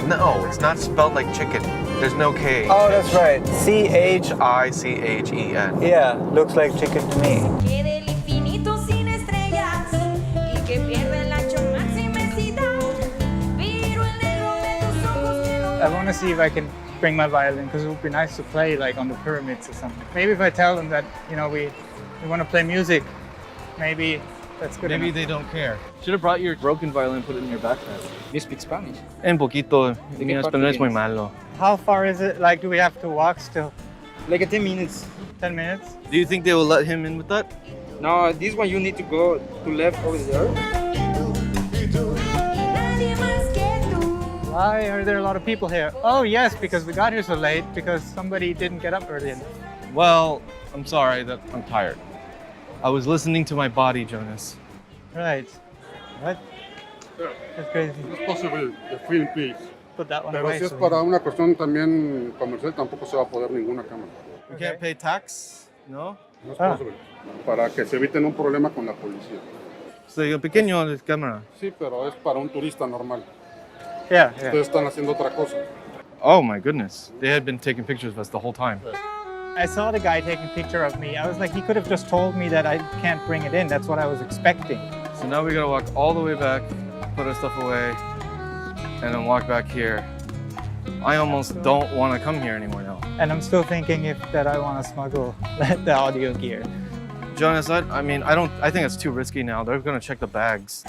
No, it's not spelled like chicken. There's no K. Oh, that's right. C-H... I-C-H-E-N. Yeah, looks like chicken to me. I want to see if I can bring my violin because it would be nice to play like on the pyramids or something. Maybe if I tell them that, you know, we want to play music, maybe that's good Maybe enough. they don't care. Should have brought your broken violin, put it in your backpack. You speak Spanish? En poquito. Mi español es muy portugués? malo. How far is it? Like, do we have to walk still? Like 10 minutes. 10 minutes? Do you think they will let him in with that? No, this one you need to go to left over there. Why are there a lot of people here? Oh yes, because we got here so late because somebody didn't get up early enough. Well, I'm sorry that I'm tired. I was listening to my body, Jonas. Right. What? That's crazy. Es posible, the free piece. Put that one Pero away. si es so para una cuestión también comercial, tampoco se va a poder ninguna cámara. We can't pay tax? No? No es posible. Para que se eviten un problema con la policía. So, yung pequeño de cámara. Sí, pero es para un turista normal. Yeah, Ustedes están haciendo otra cosa. Oh my goodness. They had been taking pictures of us the whole time. I saw the guy taking a picture of me. I was like, he could have just told me that I can't bring it in. That's what I was expecting. So now we gotta walk all the way back, put our stuff away, and then walk back here. I almost don't want to come here anymore now. And I'm still thinking that I want to smuggle the audio gear. Jonas, I think it's too risky now. They're gonna check the bags.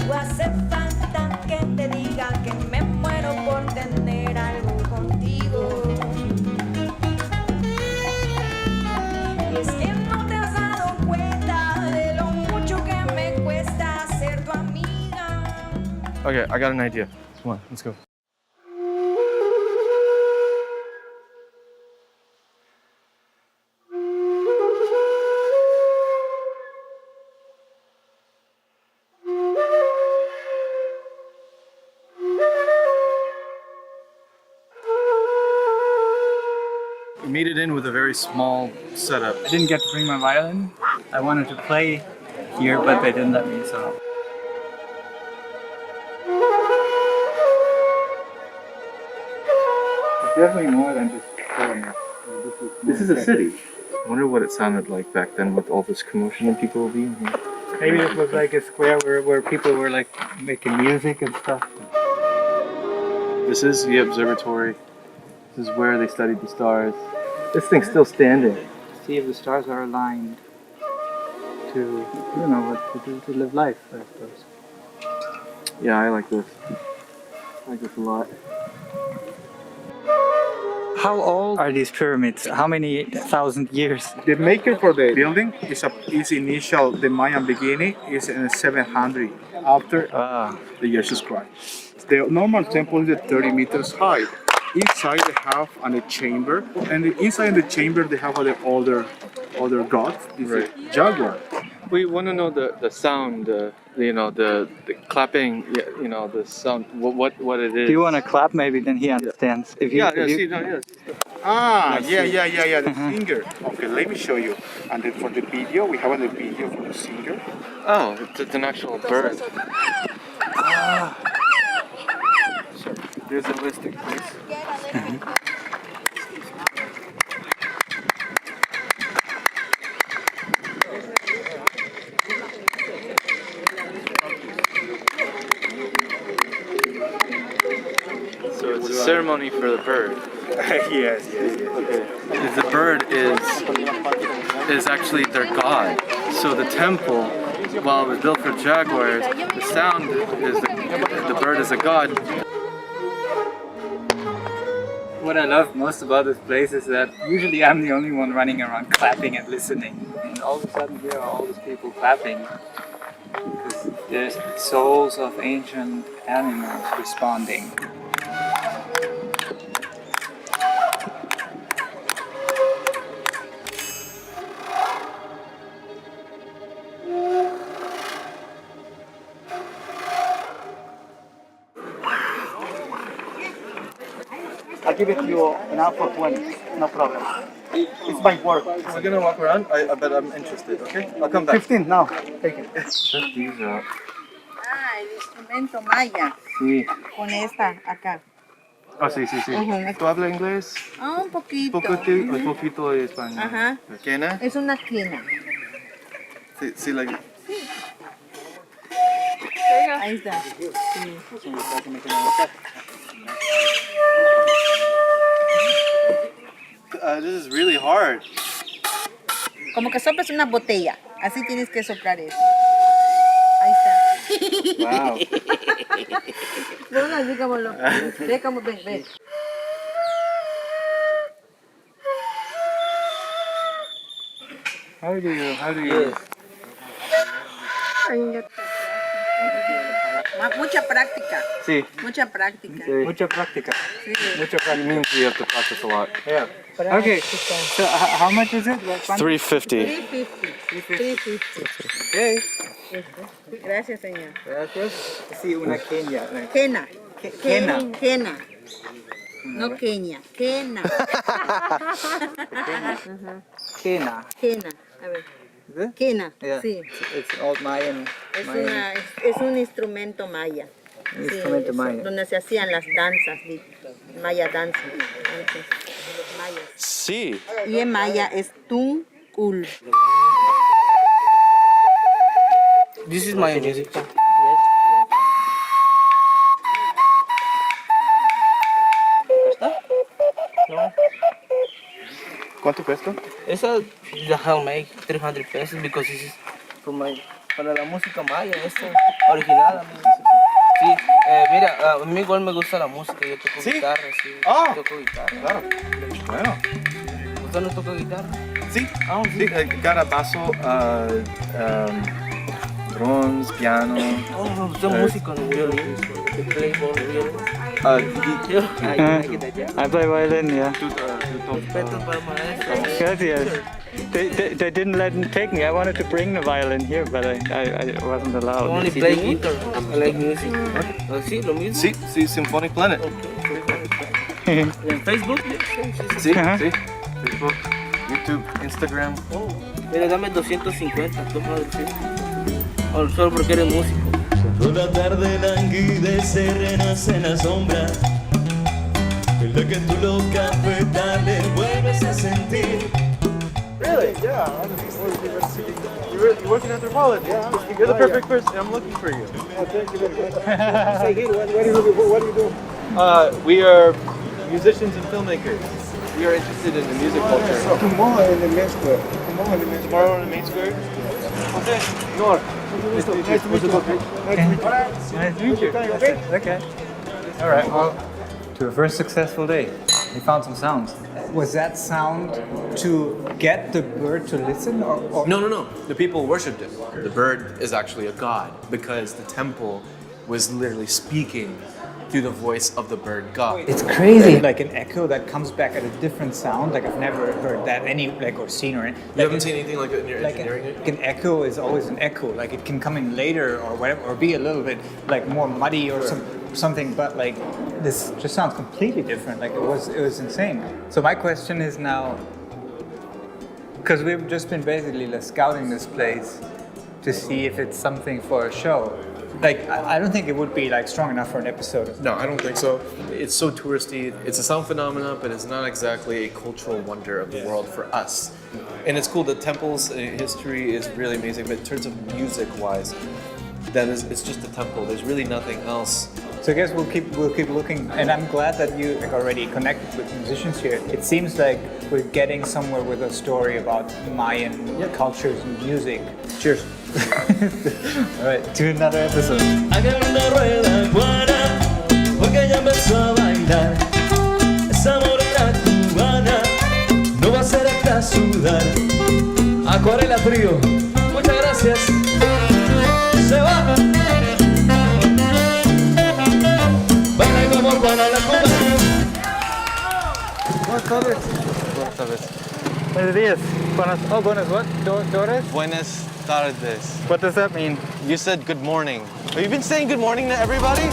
Okay, I got an idea. Come on, let's go. We made it in with a very small setup. I didn't get to bring my violin. I wanted to play here, but they didn't let me, so. It's definitely more than just playing. This is a city. I wonder what it sounded like back then with all this commotion and people being here. Maybe it was like a square where people were like making music and stuff. This is the observatory. This is where they studied the stars. This thing's still standing. See if the stars are aligned to, you know, what to do to live life, I suppose. Yeah, I like this. I like this a lot. How old are these pyramids? How many thousand years? The maker for the building is initial, the Mayan beginning is in 700 after the year Christ. The normal temple is 30 meters high. Inside they have a chamber, and inside the chamber they have the older god, this is a jaguar. We want to know the sound, you know, the clapping, you know, the sound, what it is. Do you want to clap? Maybe then he understands. If you, The singer. Okay, let me show you. And then for the video, we have the video for the singer. Oh, it's an actual bird. Sorry, there's a listing, please. So it's a ceremony for the bird. yes. Okay. The bird is actually their god. So the temple, while it was built for jaguars, the sound is the bird is a god. What I love most about this place is that usually I'm the only one running around clapping and listening. And all of a sudden here are all these people clapping. Because there's souls of ancient animals responding. I'll give it to you an alpha 20, no problem. It's my work. We're gonna walk around, but I'm interested, okay? I'll come back. 15 now. Take it. Check these out. Ah, el instrumento maya. Sí. Con esta acá. Ah, sí, sí, sí. Ujú. ¿Tú hablas inglés? Ah, un poquito. Un poquito de español. Ajá. ¿Quena? Es una quena. Sí, sí, like... Ahí está. This is really hard. Como que soplas una botella. Así tienes que soplar eso. Ahí está. Wow. No, así como lo... Ve como... Ve. How do you... Mucha práctica. Sí. Mucha práctica. Sí. Mucha práctica. Sí. Mucha práctica. It means you have to practice a lot. Yeah. Okay. So how much is it? $3.50. 350. Okay. Gracias, señor. Gracias. Sí, una quena. Quena. Quena. Quena. No queña. Quena. Quena. Quena. A ver. Is it? Quena. Yeah. Sí. It's an old Mayan. Es un instrumento maya. Un instrumento maya. Donde se hacían las danzas, maya danza. Antes, los mayas. Sí. Y en maya es tuncul. This is my music. No. ¿Cuánto cuesta? Esa is a handmade, 300 pesos because this is for my, para la música maya, esta original. Amigo. Sí, mira, a mí igual me gusta la música, yo toco guitarra, sí. Toco guitarra. Claro. Bueno. ¿Usted no toca guitarra? Sí. Sí, garabazo, drums, piano. Oh, usted es músico, no violín. You play violin. I play violin, yeah. Respeto para el maestro. Gracias. They didn't let me take me. I wanted to bring the violin here, but I wasn't allowed. I only play guitar. I like music. Sí, lo mismo. Sí, sí, Symphonic Planet. ¿En Facebook? Sí, sí. Facebook, YouTube, Instagram. Oh, mira, dame 250, toma el sí. Solo porque eres músico. Toda tarde languidece, renace en la sombra. En la que tu loca tarde vuelves a sentir. Really? Yeah. You're working at the college. Yeah. You're the perfect person. I'm looking for you. Thank you very much. What do you do? We are musicians and filmmakers. We are interested in the music culture. Tomorrow in the main square. Tomorrow in the main square? Okay. Noor. Nice to meet you. Nice to meet you. Okay. All right. Well, to a first successful day. We found some sounds. Was that sound to get the bird to listen, or? No. The people worshipped it. The bird is actually a god because the temple was literally speaking through the voice of the bird god. It's crazy. Like an echo that comes back at a different sound. Like I've never heard that or seen or anything. You haven't seen anything like it in your like engineering? an echo is always an echo. Like it can come in later or whatever, or be a little bit like more muddy or something. But like this just sounds completely different. Like it was insane. So my question is now, because we've just been basically scouting this place to see if it's something for a show. Like, I don't think it would be like strong enough for an episode. No, I don't think so. It's so touristy. It's a sound phenomenon, but it's not exactly a cultural wonder of the world for us. And it's cool. The temple's history is really amazing, but in terms of music-wise, it's just a temple. There's really nothing else. So I guess we'll keep looking, and I'm glad that you already connected with musicians here. It seems like we're getting somewhere with a story about Mayan cultures and music. Cheers. All right, to another episode. Hagan una rueda guana, porque ya empezó a bailar. Esa morena cubana no va a hacer hasta sudar. Acuarela trío, muchas gracias. Se va. Baila como para la cubana. Buenas tardes. Buenas tardes. Buenos días. Buenas what? Dores? Buenas tardes. What does that mean? You said good morning. Have you been saying good morning to everybody?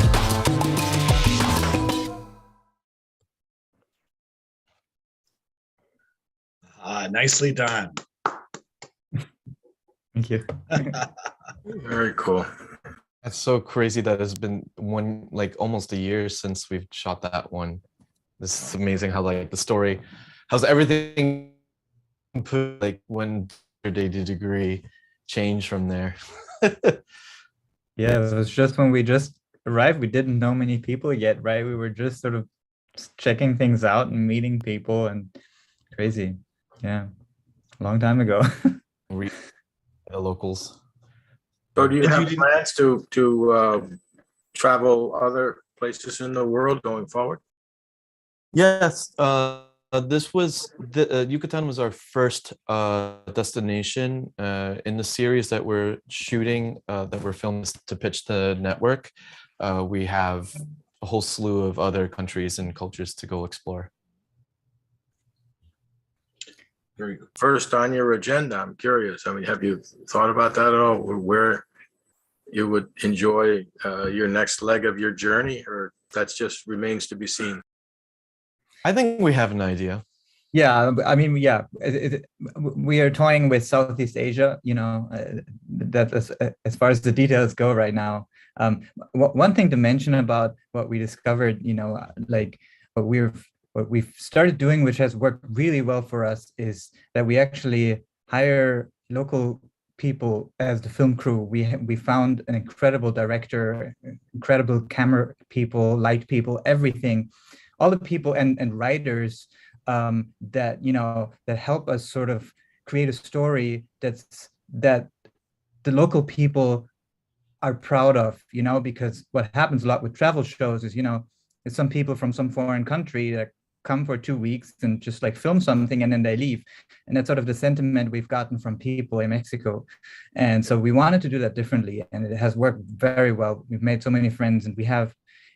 Nicely done. Thank you. Very cool. That's so crazy that it's been almost a year since we've shot that one. This is amazing how like the story, how's everything put like when your degree changed from there. Yeah, it was just when we just arrived, we didn't know many people yet, right? We were just sort of checking things out and meeting people, and crazy. Yeah, long time ago. The locals. So do you have plans to travel other places in the world going forward? Yes, this was Yucatan was our first destination in the series that we're shooting, that we're filming to pitch the network. We have a whole slew of other countries and cultures to go explore. Very good. First on your agenda, I'm curious. I mean, have you thought about that at all? Where you would enjoy your next leg of your journey, or that's just remains to be seen? I think we have an idea. Yeah, I mean, yeah, we are toying with Southeast Asia, you know, that as far as the details go right now. One thing to mention about what we discovered, you know, like what we've started doing, which has worked really well for us, is that we actually hire local people as the film crew. We found an incredible director, incredible camera people, light people, everything, all the people and writers that, you know, that help us sort of create a story that the local people are proud of, you know, because what happens a lot with travel shows is, you know, it's some people from some foreign country that come for 2 weeks and just like film something and then they leave. And that's sort of the sentiment we've gotten from people in Mexico. And so we wanted to do that differently, and it has worked very well. We've made so many friends, and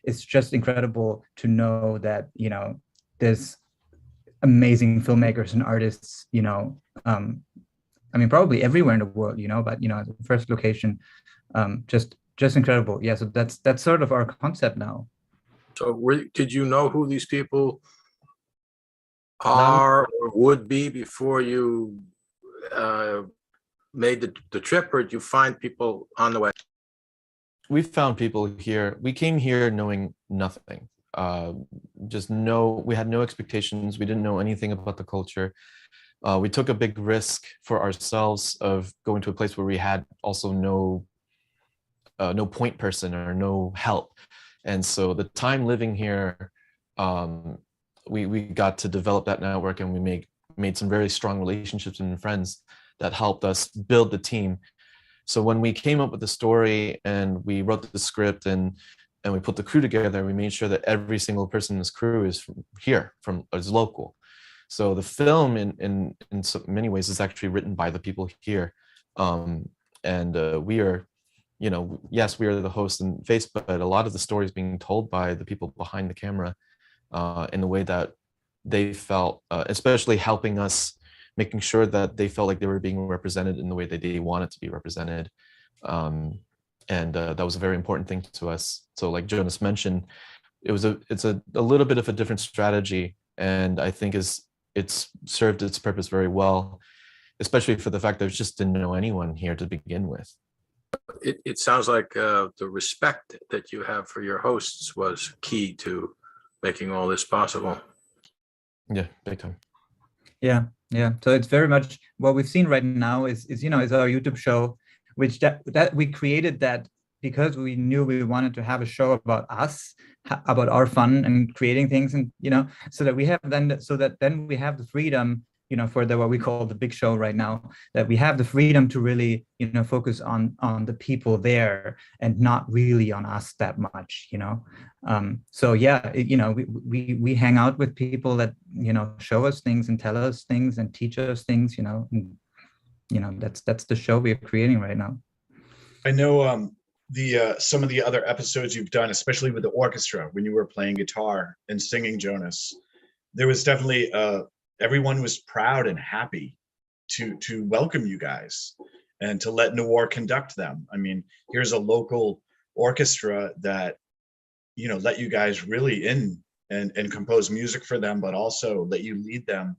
it's just incredible to know that, you know, there's amazing filmmakers and artists, you know, I mean, probably everywhere in the world, you know, but, you know, the first location, just incredible. Yeah, so that's sort of our concept now. So did you know who these people are or would be before you made the trip, or did you find people on the way? We found people here. We came here knowing nothing. We had no expectations. We didn't know anything about the culture. We took a big risk for ourselves of going to a place where we had also no point person or no help. And so the time living here, we got to develop that network, and we made some very strong relationships and friends that helped us build the team. So when we came up with the story and we wrote the script and we put the crew together, we made sure that every single person in this crew is is local. So the film in so many ways is actually written by the people here. We are, you know, yes, we are the host and face, but a lot of the story is being told by the people behind the camera in the way that they felt, especially helping us, making sure that they felt like they were being represented in the way that they wanted to be represented. That was a very important thing to us. So like Jonas mentioned, it's a little bit of a different strategy, and I think it's served its purpose very well, especially for the fact that we just didn't know anyone here to begin with. It sounds like the respect that you have for your hosts was key to making all this possible. Yeah, big time. Yeah. So it's very much what we've seen right now is our YouTube show, which that we created that because we knew we wanted to have a show about us, about our fun and creating things, and, you know, so that we have then we have the freedom, you know, for what we call the big show right now, that we have the freedom to really, you know, focus on the people there and not really on us that much, you know. So yeah, you know, we hang out with people that, you know, show us things and tell us things and teach us things, you know. And, you know, that's the show we're creating right now. I know some of the other episodes you've done, especially with the orchestra, when you were playing guitar and singing, Jonas, there was definitely everyone was proud and happy to welcome you guys and to let Noor conduct them. I mean, here's a local orchestra that, you know, let you guys really in and compose music for them, but also let you lead them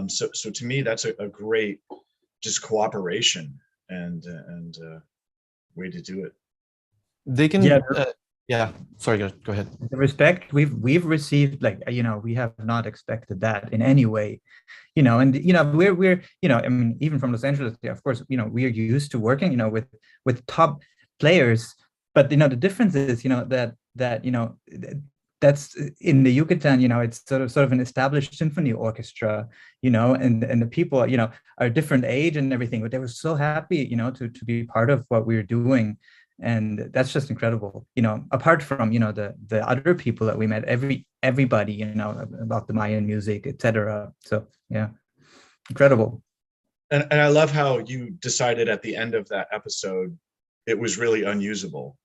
So to me, that's a great just cooperation and way to do it. They can, Yeah. yeah. Sorry, go ahead. The respect we've received, like, we have not expected that in any way, and we're I mean, even from Los Angeles, of course, we are used to working, with top players, but the difference is, that that's in the Yucatan, it's sort of an established symphony orchestra, and the people, are different age and everything, but they were so happy, to be part of what we were doing. And that's just incredible, apart from, the other people that we met, everybody, about the Mayan music, etc. So, yeah, incredible. And I love how you decided at the end of that episode, it was really unusable.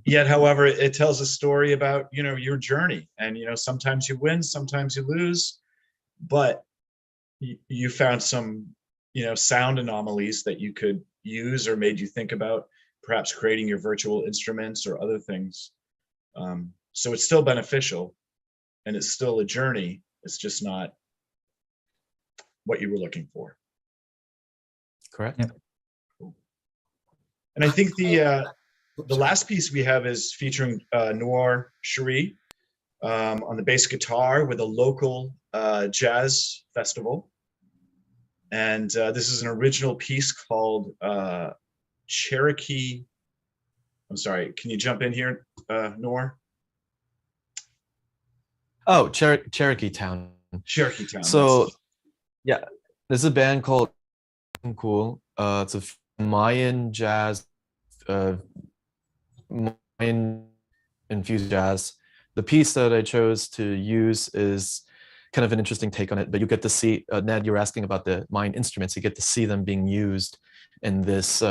Yet, however, it tells a story about, your journey. And, sometimes you win, sometimes you lose, but you found some, sound anomalies that you could use or made you think about perhaps creating your virtual instruments or other things. So it's still beneficial and it's still a journey. It's just not what you were looking for. Correct. Yep. And I think the last piece we have is featuring Noor Che'ree on the bass guitar with a local jazz festival. And this is an original piece called Cherokee. I'm sorry, can you jump in here, Noor? Oh, Cherokee Town. Cherokee Town. So, yeah, there's a band called Cool. It's a Mayan jazz, Mayan infused jazz. The piece that I chose to use is kind of an interesting take on it, but you get to see, Ned, you were asking about the Mayan instruments. You get to see them being used in this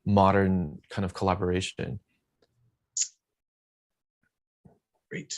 modern kind of collaboration. Great.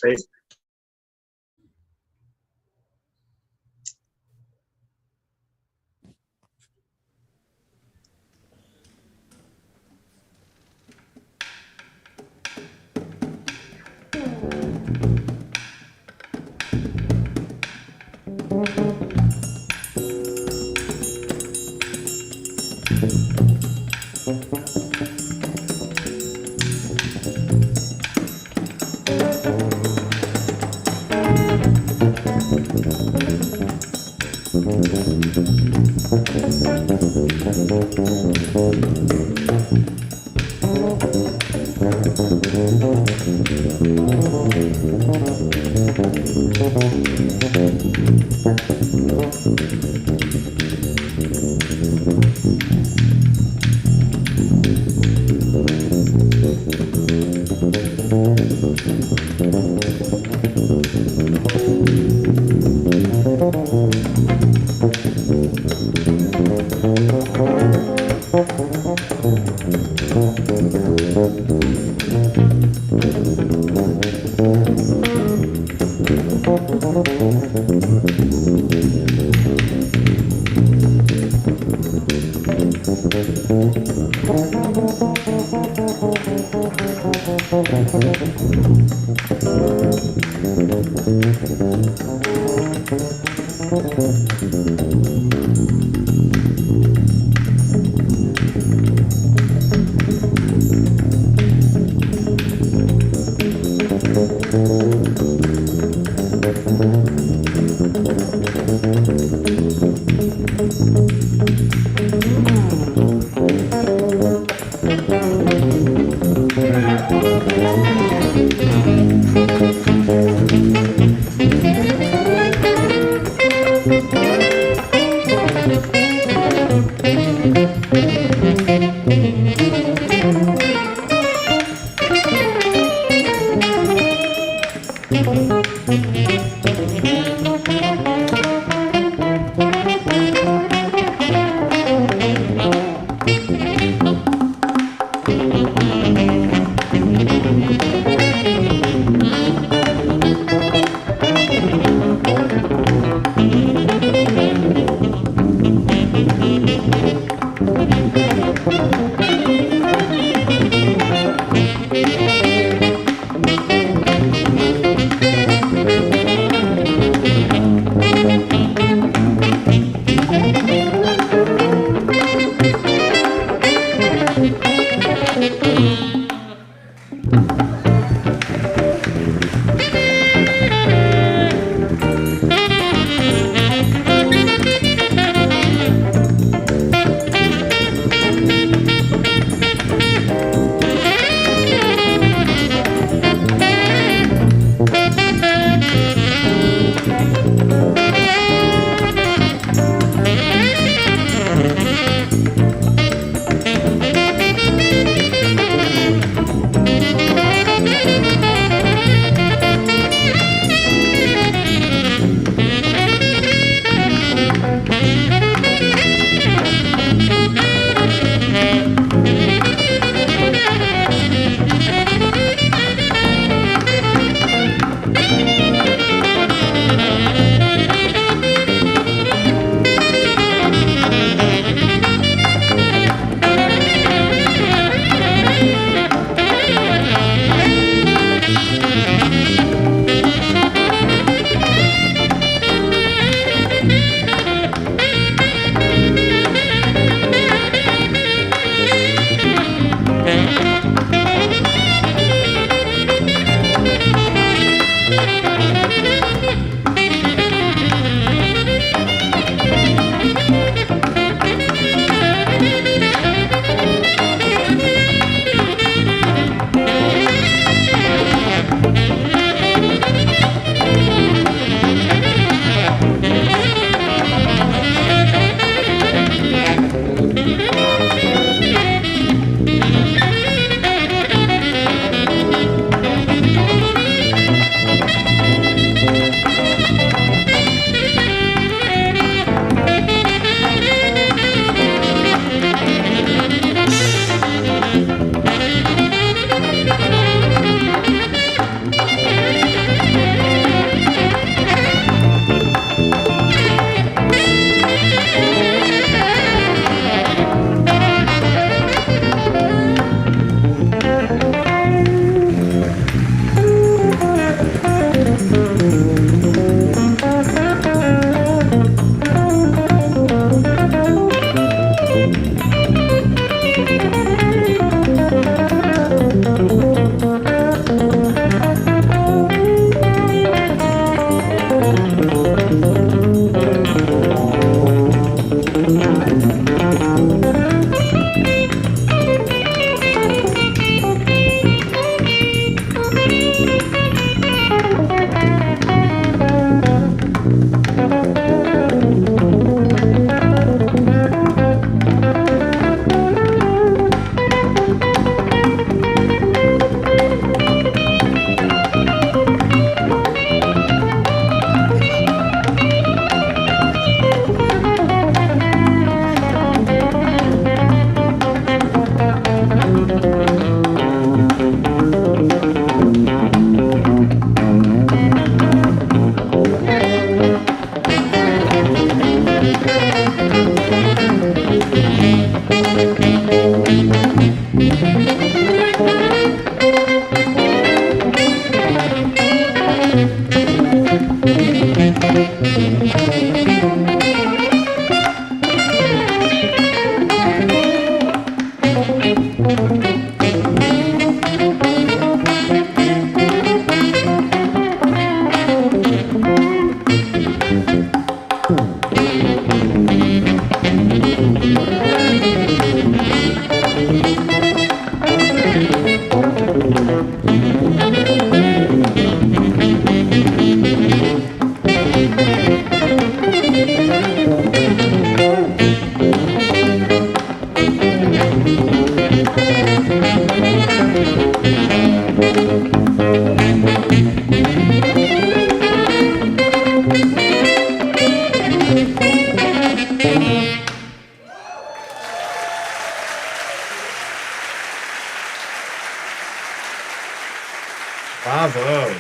Bravo.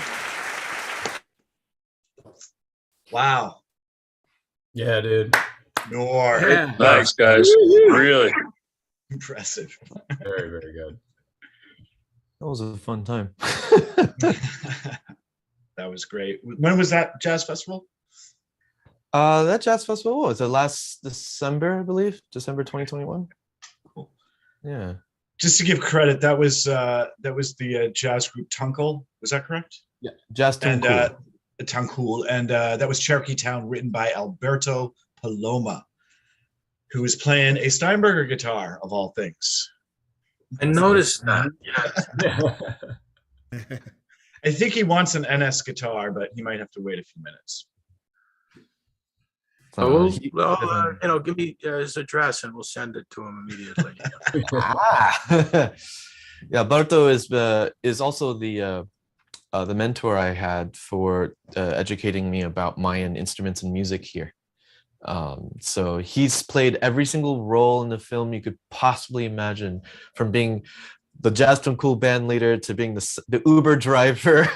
Wow. Yeah, dude. Noor. Yeah. Nice, guys. Really impressive. Very, very good. That was a fun time. That was great. When was that jazz festival? That jazz festival was it last December, I believe, December 2021. Cool. Yeah. Just to give credit, that was the jazz group Tunkel. Was that correct? Yeah, Jazz Tunkel. Tunkel, and that was Cherokee Town, written by Alberto Paloma, who was playing a Steinberger guitar of all things. I noticed that. Yeah. I think he wants an NS guitar, but he might have to wait a few minutes. Give me his address and we'll send it to him immediately. Yeah, Barto is also the mentor I had for educating me about Mayan instruments and music here. So he's played every single role in the film you could possibly imagine, from being the Jazz Tunkel band leader to being the Uber driver,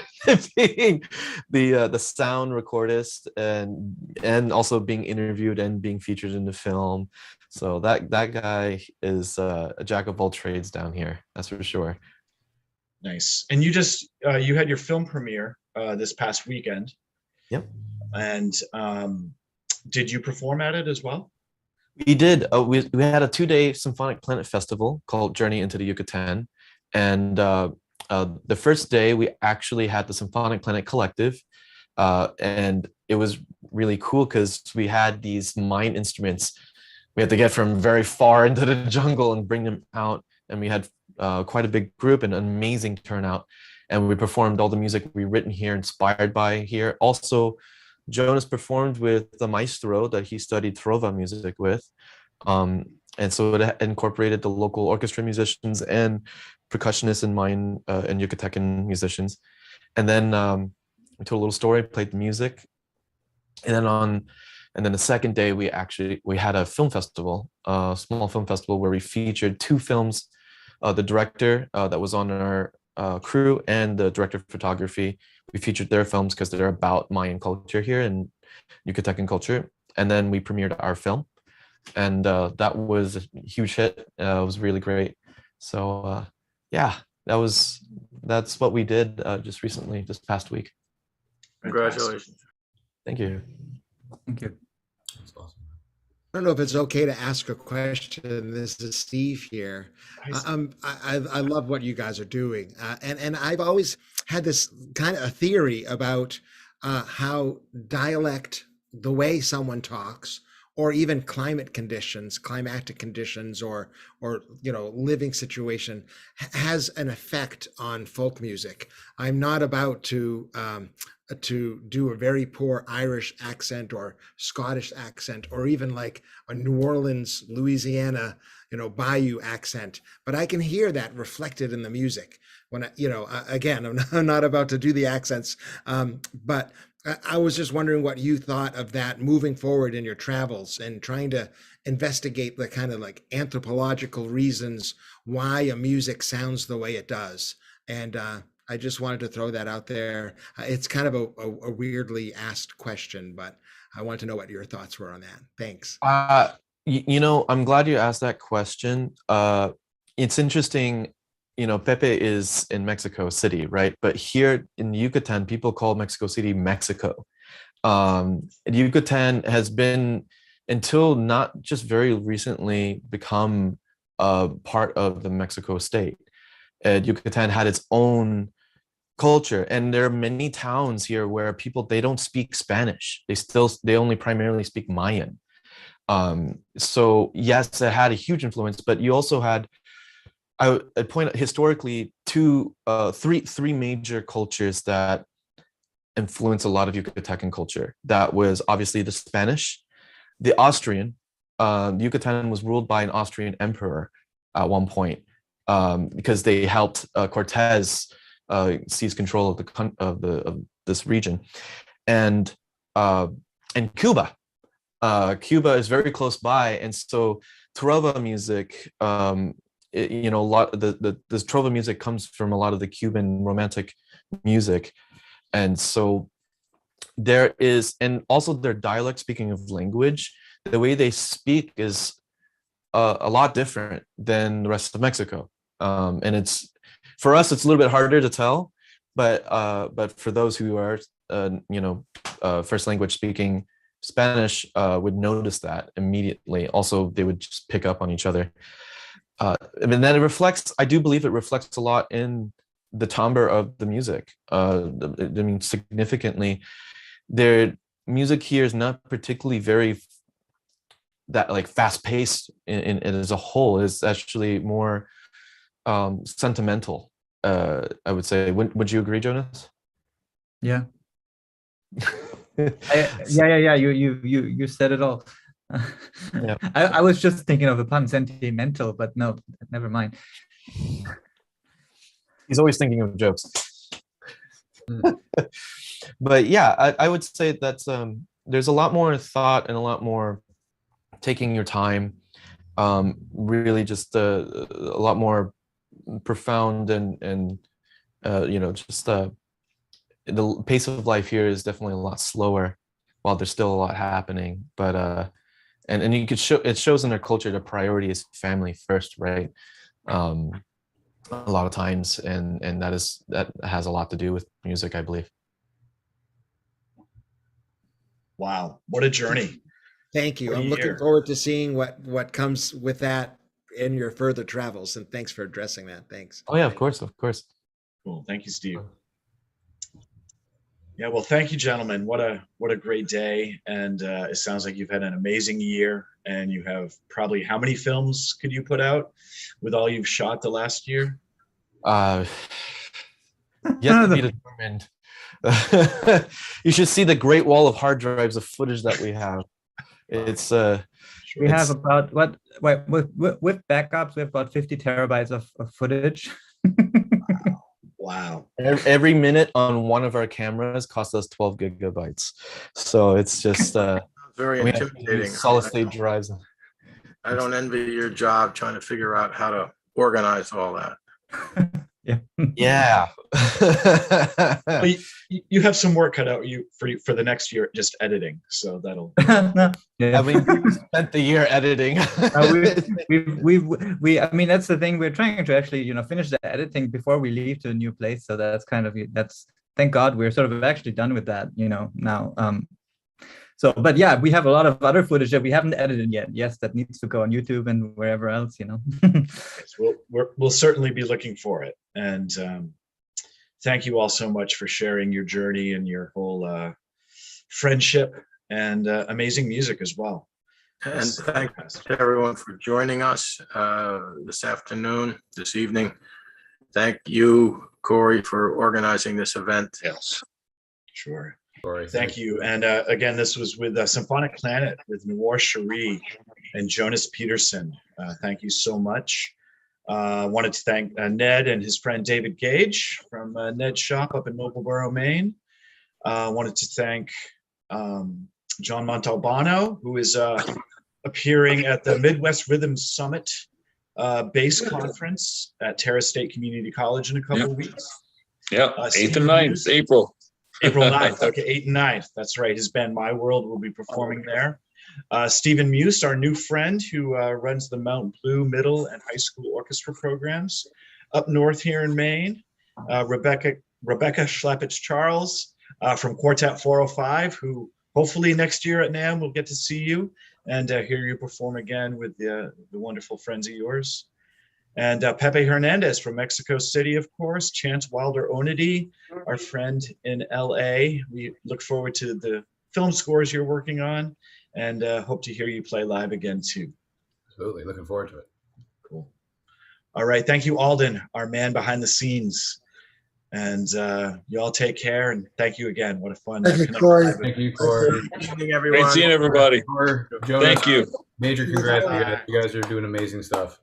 being the sound recordist, and also being interviewed and being featured in the film. So that guy is a jack of all trades down here, that's for sure. Nice. And you just you had your film premiere this past weekend. Yep. And did you perform at it as well? We did. We had a 2-day Symphonic Planet Festival called Journey into the Yucatan. And the first day we actually had the Symphonic Planet Collective. And it was really cool because we had these Mayan instruments we had to get from very far into the jungle and bring them out. And we had quite a big group and an amazing turnout. And we performed all the music we've written here, inspired by here. Also, Jonas performed with the maestro that he studied trova music with. And so it incorporated the local orchestra musicians and percussionists and Mayan and Yucatecan musicians. And then we told a little story, played the music. And then the second day, we had a film festival, a small film festival where we featured 2 films, the director that was on our crew and the director of photography. We featured their films because they're about Mayan culture here and Yucatecan culture. And then we premiered our film, and that was a huge hit. It was really great. So yeah, that's what we did just recently, this past week. Congratulations. Thank you. Thank you. That's awesome. I don't know if it's okay to ask a question. This is Steve here. I love what you guys are doing. And I've always had this kind of a theory about how dialect, the way someone talks, or even climatic conditions, or living situation has an effect on folk music. I'm not about to do a very poor Irish accent or Scottish accent, or even like a New Orleans, Louisiana, Bayou accent, but I can hear that reflected in the music. When again, I'm not about to do the accents, but I was just wondering what you thought of that moving forward in your travels and trying to investigate the kind of like anthropological reasons why a music sounds the way it does. And I just wanted to throw that out there. It's kind of a weirdly asked question, but I want to know what your thoughts were on that. Thanks. I'm glad you asked that question. It's interesting. Pepe is in Mexico City, right? But here in Yucatan, people call Mexico City Mexico. Yucatan has been, until not just very recently, become a part of the Mexico state. Yucatan had its own culture, and there are many towns here where they don't speak Spanish. They only primarily speak Mayan. So yes, it had a huge influence, but you also had, I'd point out historically three major cultures that influence a lot of Yucatecan culture. That was obviously the Spanish, the Austrian. Yucatan was ruled by an Austrian emperor at one point, because they helped Cortez seize control of this region, and Cuba. Cuba is very close by, and so trova music you know, a lot of the trova music comes from a lot of the Cuban romantic music, and so there is, and also their dialect, speaking of language, the way they speak is a lot different than the rest of Mexico, and it's, for us it's a little bit harder to tell, but for those who are you know, first language speaking Spanish would notice that immediately. Also, they would just pick up on each other. And then it reflects, I do believe it reflects a lot in the timbre of the music. I mean, significantly, their music here is not particularly very that like fast paced in as a whole. It's actually more sentimental. I would say. Would you agree, Jonas? Yeah. Yeah. You said it all. Yeah. I was just thinking of a pun, sentimental, but no, never mind. He's always thinking of jokes. But yeah, I would say that's there's a lot more thought and a lot more taking your time. Really, just a lot more profound and you know, just the pace of life here is definitely a lot slower, while there's still a lot happening. But and you could show, it shows in their culture, the priority is family first, right? A lot of times, and that has a lot to do with music, I believe. Wow, what a journey. Thank you. I'm looking forward to seeing what comes with that in your further travels, and thanks for addressing that. Thanks. Oh yeah, of course. Cool. Thank you, Steve. Yeah, well, thank you, gentlemen. What a great day. And it sounds like you've had an amazing year, and you have probably, how many films could you put out with all you've shot the last year? Yet to be determined. You should see the great wall of hard drives of footage that we have. It's we have about with backups, we have about 50 terabytes of footage. Wow. Every minute on one of our cameras costs us 12 gigabytes. So it's just very intimidating. Solid state drives. I don't envy your job trying to figure out how to organize all that. Yeah. Well, you have some work cut out for the next year, just editing. So that'll. Yeah. I mean, we spent the year editing. we I mean, that's the thing. We're trying to actually, you know, finish the editing before we leave to a new place. So that's kind of, thank God we're sort of actually done with that, you know, now. So, but yeah, we have a lot of other footage that we haven't edited yet. Yes, that needs to go on YouTube and wherever else, you know. Yes, we'll certainly be looking for it. And thank you all so much for sharing your journey and your whole friendship and amazing music as well. And thanks to everyone for joining us this afternoon, this evening. Thank you, Corey, for organizing this event. Yes, sure. Thank you. And again, this was with Symphonic Planet with Noor Che'ree and Jonas Petersen. Thank you so much. Wanted to thank Ned and his friend David Gage from Ned's shop up in Noblesboro, Maine. Wanted to thank John Montalbano, who is appearing at the Midwest Rhythm Summit Bass Conference at Terra State Community College in a couple of weeks. Yeah, 8th and 9th, April. April 9th, okay, 8th and 9th. That's right. His band My World will be performing there. Stephen Muse, our new friend who runs the Mount Blue Middle and High School Orchestra programs up north here in Maine. Rebecca Schleppitz-Charles from Quartet 405, who hopefully next year at NAMM we'll get to see you and hear you perform again with the wonderful friends of yours. And Pepe Hernandez from Mexico City, of course. Chance Wilder Onedy, our friend in LA. We look forward to the film scores you're working on and hope to hear you play live again too. Absolutely, looking forward to it. Cool. All right, thank you, Alden, our man behind the scenes. And you all take care, and thank you again. What a fun. Thank you, Corey. Thank you, Corey. Good evening, everyone. Great seeing everybody. Jonas, Thank you. Major congrats. You guys are doing amazing stuff.